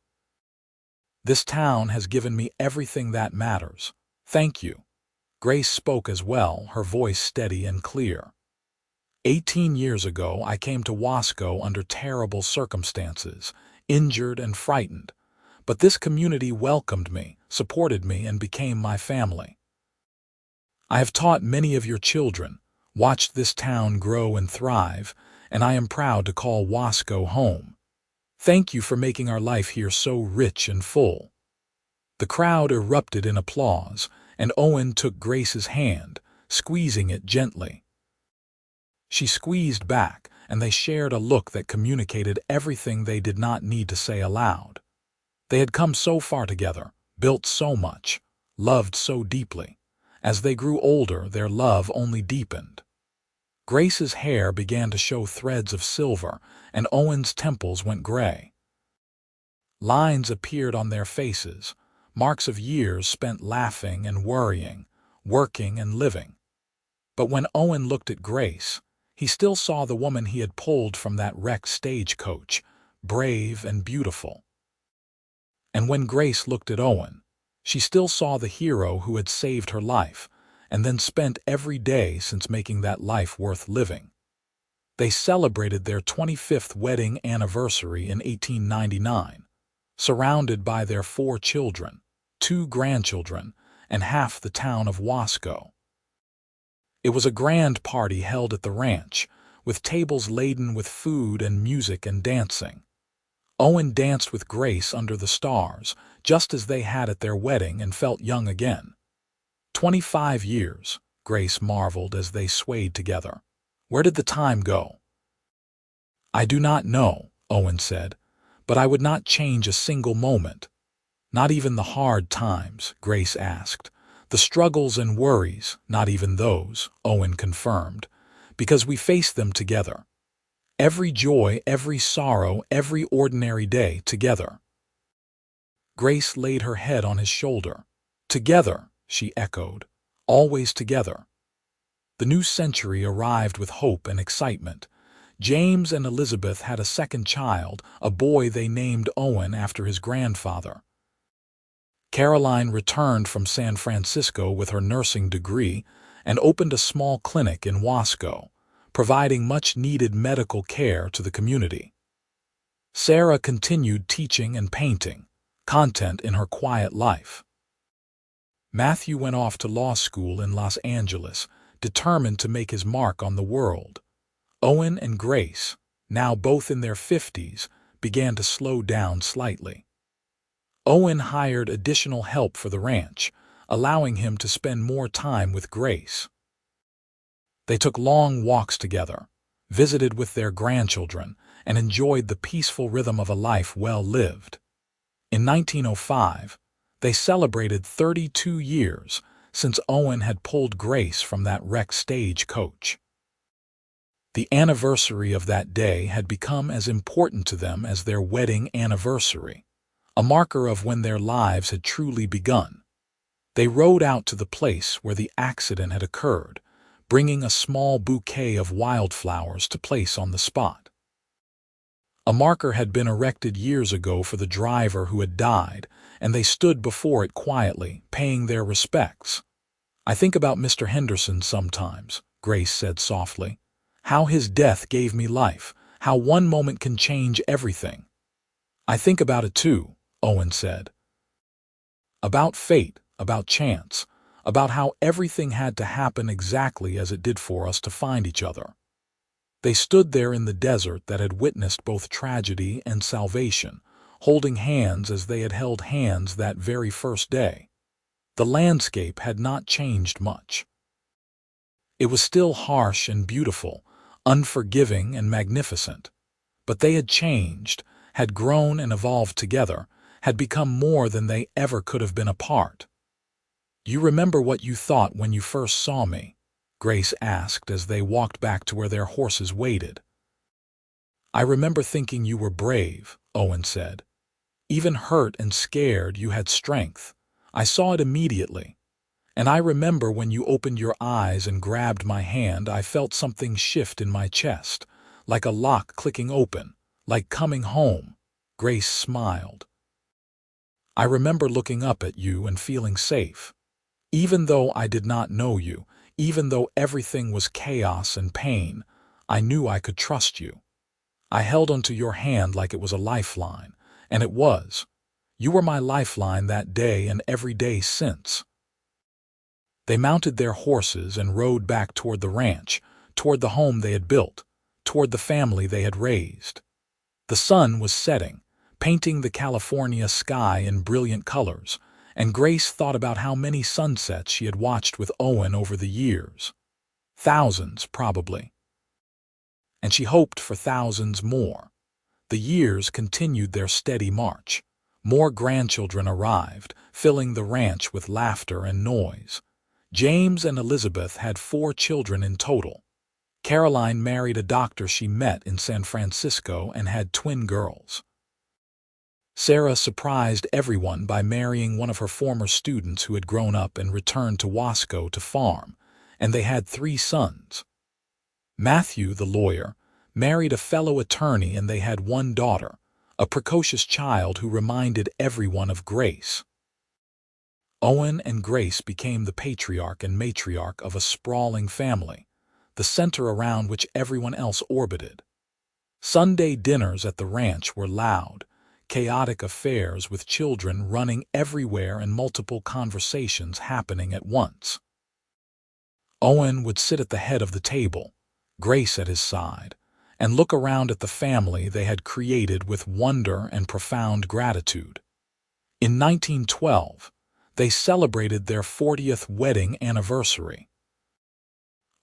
This town has given me everything that matters. Thank you." Grace spoke as well, her voice steady and clear. 18 years ago, I came to Wasco under terrible circumstances, injured and frightened, but this community welcomed me, supported me, and became my family. I have taught many of your children, watched this town grow and thrive, and I am proud to call Wasco home. Thank you for making our life here so rich and full. The crowd erupted in applause, and Owen took Grace's hand, squeezing it gently. She squeezed back, and they shared a look that communicated everything they did not need to say aloud. They had come so far together, built so much, loved so deeply. As they grew older, their love only deepened. Grace's hair began to show threads of silver, and Owen's temples went gray. Lines appeared on their faces, marks of years spent laughing and worrying, working and living. But when Owen looked at Grace, he still saw the woman he had pulled from that wrecked stagecoach, brave and beautiful. And when Grace looked at Owen, she still saw the hero who had saved her life, and then spent every day since making that life worth living. They celebrated their 25th wedding anniversary in 1899, surrounded by their 4 children, 2 grandchildren, and half the town of Wasco. It was a grand party held at the ranch, with tables laden with food and music and dancing. Owen danced with Grace under the stars, just as they had at their wedding, and felt young again. 25 years, Grace marveled as they swayed together. Where did the time go? I do not know, Owen said, but I would not change a single moment. Not even the hard times, Grace asked. The struggles and worries, not even those, Owen confirmed, because we face them together. Every joy, every sorrow, every ordinary day together. Grace laid her head on his shoulder. Together, she echoed, always together. The new century arrived with hope and excitement. James and Elizabeth had a second child, a boy they named Owen after his grandfather. Caroline returned from San Francisco with her nursing degree and opened a small clinic in Wasco, providing much-needed medical care to the community. Sarah continued teaching and painting, content in her quiet life. Matthew went off to law school in Los Angeles, determined to make his mark on the world. Owen and Grace, now both in their 50s, began to slow down slightly. Owen hired additional help for the ranch, allowing him to spend more time with Grace. They took long walks together, visited with their grandchildren, and enjoyed the peaceful rhythm of a life well lived. In 1905, They celebrated 32 years since Owen had pulled Grace from that wrecked stagecoach. The anniversary of that day had become as important to them as their wedding anniversary, a marker of when their lives had truly begun. They rode out to the place where the accident had occurred, bringing a small bouquet of wildflowers to place on the spot. A marker had been erected years ago for the driver who had died, and they stood before it quietly, paying their respects. "I think about Mr. Henderson sometimes," Grace said softly. "How his death gave me life, how one moment can change everything." "I think about it too," Owen said. "About fate, about chance, about how everything had to happen exactly as it did for us to find each other." They stood there in the desert that had witnessed both tragedy and salvation, holding hands as they had held hands that very first day. The landscape had not changed much. It was still harsh and beautiful, unforgiving and magnificent. But they had changed, had grown and evolved together, had become more than they ever could have been apart. "You remember what you thought when you first saw me?" Grace asked as they walked back to where their horses waited. "I remember thinking you were brave," Owen said. "Even hurt and scared, you had strength. I saw it immediately. And I remember when you opened your eyes and grabbed my hand, I felt something shift in my chest, like a lock clicking open, like coming home." Grace smiled. "I remember looking up at you and feeling safe. Even though I did not know you, even though everything was chaos and pain, I knew I could trust you. I held onto your hand like it was a lifeline, and it was. You were my lifeline that day and every day since." They mounted their horses and rode back toward the ranch, toward the home they had built, toward the family they had raised. The sun was setting, painting the California sky in brilliant colors, and Grace thought about how many sunsets she had watched with Owen over the years. Thousands, probably. And she hoped for thousands more. The years continued their steady march. More grandchildren arrived, filling the ranch with laughter and noise. James and Elizabeth had 4 children in total. Caroline married a doctor she met in San Francisco and had twin girls. Sarah surprised everyone by marrying one of her former students who had grown up and returned to Wasco to farm, and they had 3 sons. Matthew, the lawyer, married a fellow attorney and they had 1 daughter, a precocious child who reminded everyone of Grace. Owen and Grace became the patriarch and matriarch of a sprawling family, the center around which everyone else orbited. Sunday dinners at the ranch were loud, chaotic affairs with children running everywhere and multiple conversations happening at once. Owen would sit at the head of the table, Grace at his side, and look around at the family they had created with wonder and profound gratitude. In 1912, they celebrated their 40th wedding anniversary.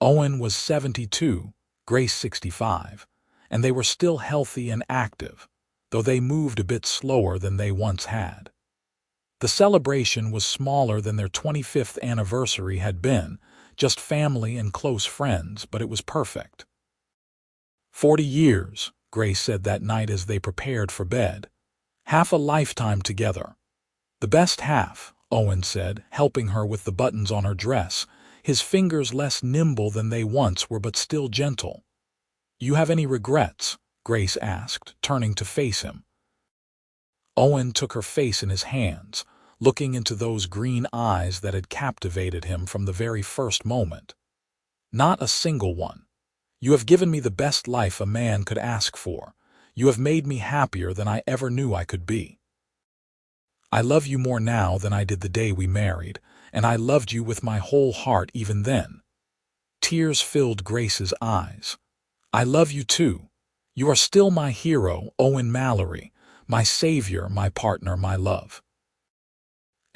Owen was 72, Grace 65, and they were still healthy and active, though they moved a bit slower than they once had. The celebration was smaller than their 25th anniversary had been, just family and close friends, but it was perfect. 40 years, Grace said that night as they prepared for bed. Half a lifetime together. The best half, Owen said, helping her with the buttons on her dress, his fingers less nimble than they once were but still gentle. "You have any regrets?" Grace asked, turning to face him. Owen took her face in his hands, looking into those green eyes that had captivated him from the very first moment. "Not a single one. You have given me the best life a man could ask for. You have made me happier than I ever knew I could be. I love you more now than I did the day we married, and I loved you with my whole heart even then." Tears filled Grace's eyes. "I love you too. You are still my hero, Owen Mallory, my savior, my partner, my love.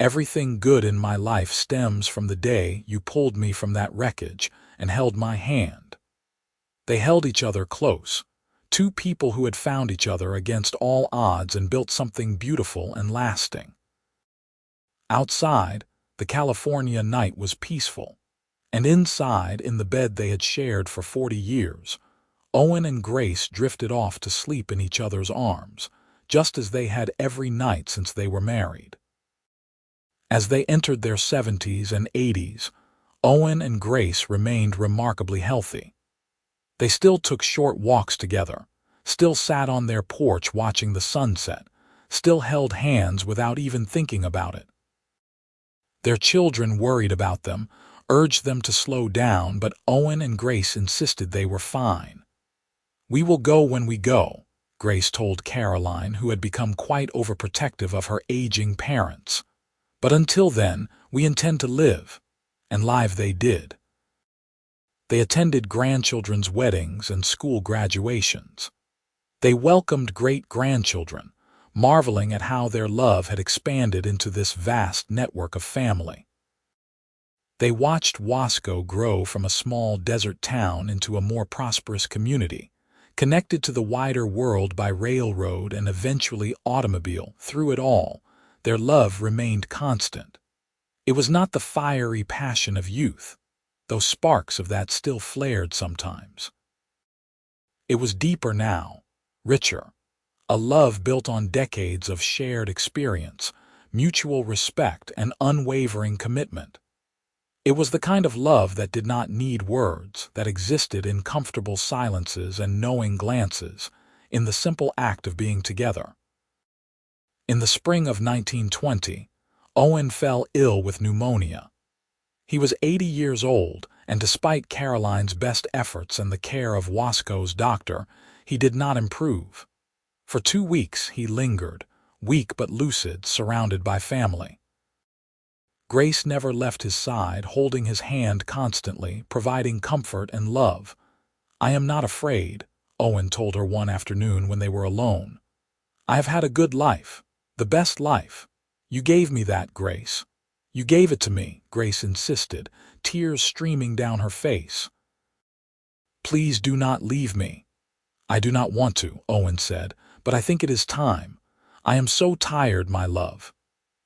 Everything good in my life stems from the day you pulled me from that wreckage and held my hand." They held each other close, 2 people who had found each other against all odds and built something beautiful and lasting. Outside, the California night was peaceful, and inside, in the bed they had shared for 40 years, Owen and Grace drifted off to sleep in each other's arms, just as they had every night since they were married. As they entered their 70s and 80s, Owen and Grace remained remarkably healthy. They still took short walks together, still sat on their porch watching the sunset, still held hands without even thinking about it. Their children worried about them, urged them to slow down, but Owen and Grace insisted they were fine. "We will go when we go," Grace told Caroline, who had become quite overprotective of her aging parents. "But until then, we intend to live." And live they did. They attended grandchildren's weddings and school graduations. They welcomed great-grandchildren, marveling at how their love had expanded into this vast network of family. They watched Wasco grow from a small desert town into a more prosperous community, connected to the wider world by railroad and eventually automobile. Through it all, their love remained constant. It was not the fiery passion of youth, though sparks of that still flared sometimes. It was deeper now, richer, a love built on decades of shared experience, mutual respect, and unwavering commitment. It was the kind of love that did not need words, that existed in comfortable silences and knowing glances, in the simple act of being together. In the spring of 1920, Owen fell ill with pneumonia. He was 80 years old, and despite Caroline's best efforts and the care of Wasco's doctor, he did not improve. For 2 weeks he lingered, weak but lucid, surrounded by family. Grace never left his side, holding his hand constantly, providing comfort and love. "I am not afraid," Owen told her one afternoon when they were alone. "I have had a good life, the best life. You gave me that, Grace. You gave it to me," Grace insisted, tears streaming down her face. "Please do not leave me." "I do not want to," Owen said, "but I think it is time. I am so tired, my love."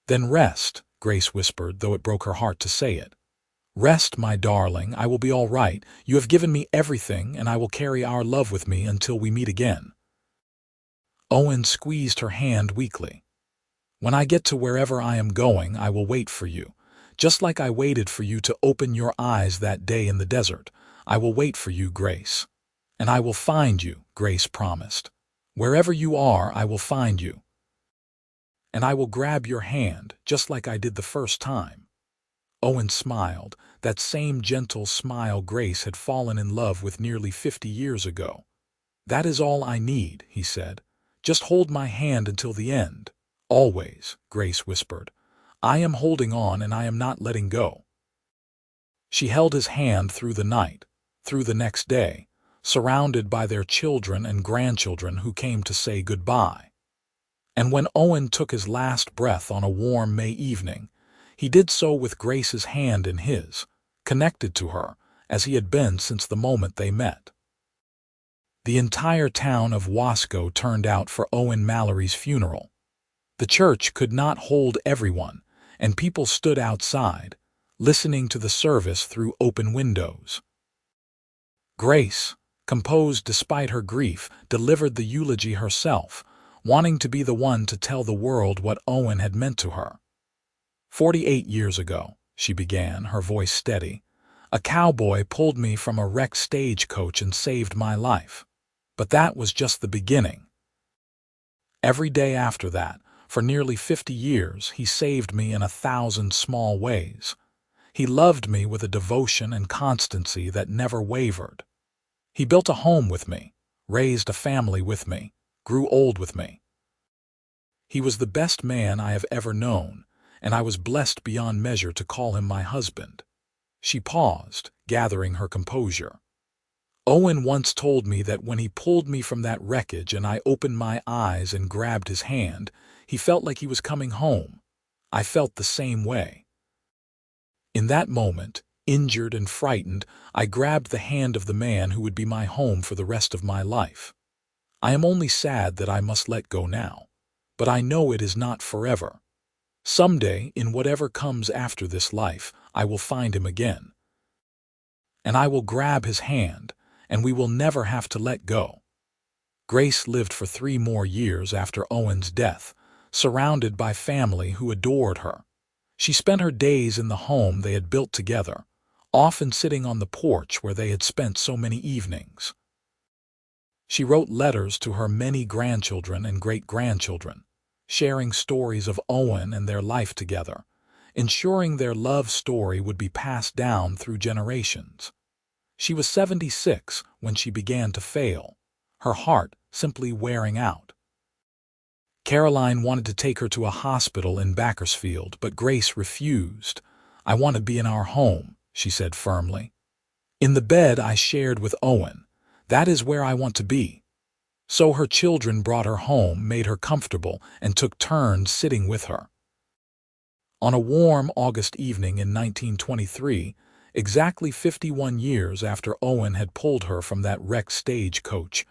"Then rest," Grace whispered, though it broke her heart to say it. "Rest, my darling. I will be all right. You have given me everything, and I will carry our love with me until we meet again." Owen squeezed her hand weakly. "When I get to wherever I am going, I will wait for you. Just like I waited for you to open your eyes that day in the desert. I will wait for you, Grace. And I will find you," Grace promised. "Wherever you are, I will find you. And I will grab your hand, just like I did the first time." Owen smiled, that same gentle smile Grace had fallen in love with nearly 50 years ago. "That is all I need," he said. "Just hold my hand until the end." "Always," Grace whispered. "I am holding on and I am not letting go." She held his hand through the night, through the next day, surrounded by their children and grandchildren who came to say goodbye. And when Owen took his last breath on a warm May evening, he did so with Grace's hand in his, connected to her, as he had been since the moment they met. The entire town of Wasco turned out for Owen Mallory's funeral. The church could not hold everyone, and people stood outside, listening to the service through open windows. Grace, composed despite her grief, delivered the eulogy herself, wanting to be the one to tell the world what Owen had meant to her. 48 years ago," she began, her voice steady, "a cowboy pulled me from a wrecked stagecoach and saved my life. But that was just the beginning. Every day after that, for nearly 50 years, he saved me in 1,000 small ways. He loved me with a devotion and constancy that never wavered. He built a home with me, raised a family with me, grew old with me. He was the best man I have ever known, and I was blessed beyond measure to call him my husband." She paused, gathering her composure. "Owen once told me that when he pulled me from that wreckage and I opened my eyes and grabbed his hand, he felt like he was coming home. I felt the same way. In that moment, injured and frightened, I grabbed the hand of the man who would be my home for the rest of my life. I am only sad that I must let go now, but I know it is not forever. Someday, in whatever comes after this life, I will find him again. And I will grab his hand, and we will never have to let go. Grace lived for 3 more years after Owen's death, surrounded by family who adored her. She spent her days in the home they had built together, often sitting on the porch where they had spent so many evenings. She wrote letters to her many grandchildren and great-grandchildren, sharing stories of Owen and their life together, ensuring their love story would be passed down through generations. She was 76 when she began to fail, her heart simply wearing out. Caroline wanted to take her to a hospital in Bakersfield, but Grace refused. "I want to be in our home," she said firmly. "In the bed I shared with Owen. That is where I want to be." So her children brought her home, made her comfortable, and took turns sitting with her. On a warm August evening in 1923, exactly 51 years after Owen had pulled her from that wrecked stagecoach,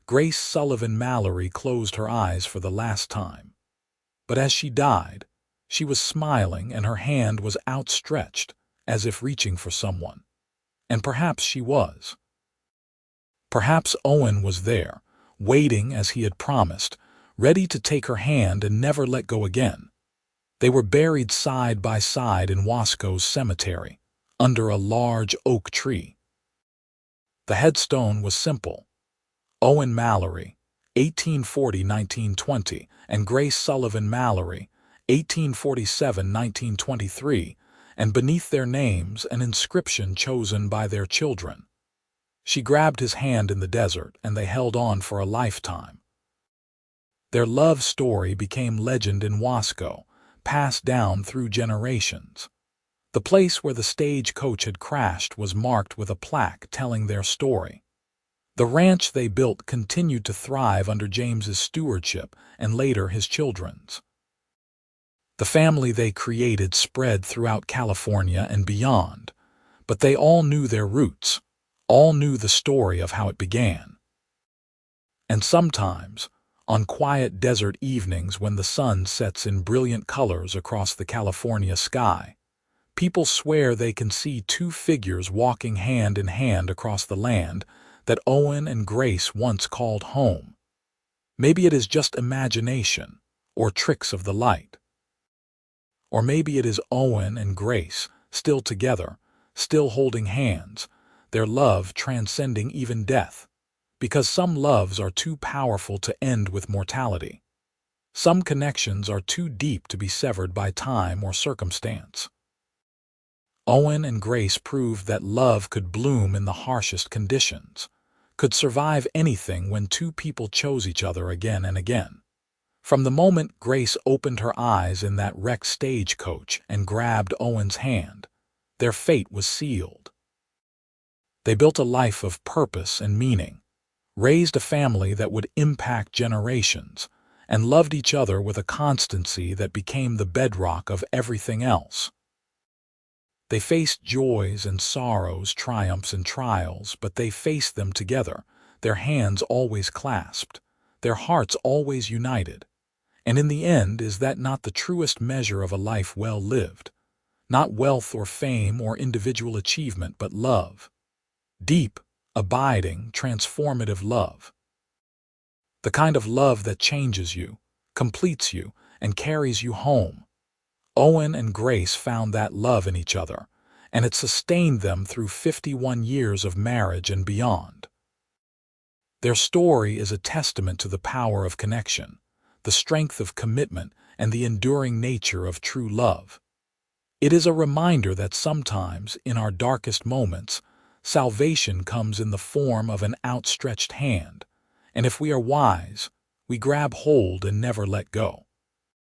Grace Sullivan Mallory closed her eyes for the last time. But as she died, she was smiling and her hand was outstretched, as if reaching for someone. And perhaps she was. Perhaps Owen was there, waiting as he had promised, ready to take her hand and never let go again. They were buried side by side in Wasco's cemetery, under a large oak tree. The headstone was simple: Owen Mallory, 1840–1920, and Grace Sullivan Mallory, 1847–1923, and beneath their names an inscription chosen by their children. She grabbed his hand in the desert, and they held on for a lifetime. Their love story became legend in Wasco, passed down through generations. The place where the stagecoach had crashed was marked with a plaque telling their story. The ranch they built continued to thrive under James's stewardship and later his children's. The family they created spread throughout California and beyond, but they all knew their roots, all knew the story of how it began. And sometimes, on quiet desert evenings when the sun sets in brilliant colors across the California sky, people swear they can see 2 figures walking hand in hand across the land that Owen and Grace once called home. Maybe it is just imagination or tricks of the light. Or maybe it is Owen and Grace, still together, still holding hands, their love transcending even death, because some loves are too powerful to end with mortality. Some connections are too deep to be severed by time or circumstance. Owen and Grace proved that love could bloom in the harshest conditions, could survive anything when 2 people chose each other again and again. From the moment Grace opened her eyes in that wrecked stagecoach and grabbed Owen's hand, their fate was sealed. They built a life of purpose and meaning, raised a family that would impact generations, and loved each other with a constancy that became the bedrock of everything else. They faced joys and sorrows, triumphs and trials, but they faced them together, their hands always clasped, their hearts always united. And in the end, is that not the truest measure of a life well lived? Not wealth or fame or individual achievement, but love. Deep, abiding, transformative love. The kind of love that changes you, completes you, and carries you home. Owen and Grace found that love in each other, and it sustained them through 51 years of marriage and beyond. Their story is a testament to the power of connection, the strength of commitment, and the enduring nature of true love. It is a reminder that sometimes, in our darkest moments, salvation comes in the form of an outstretched hand, and if we are wise, we grab hold and never let go.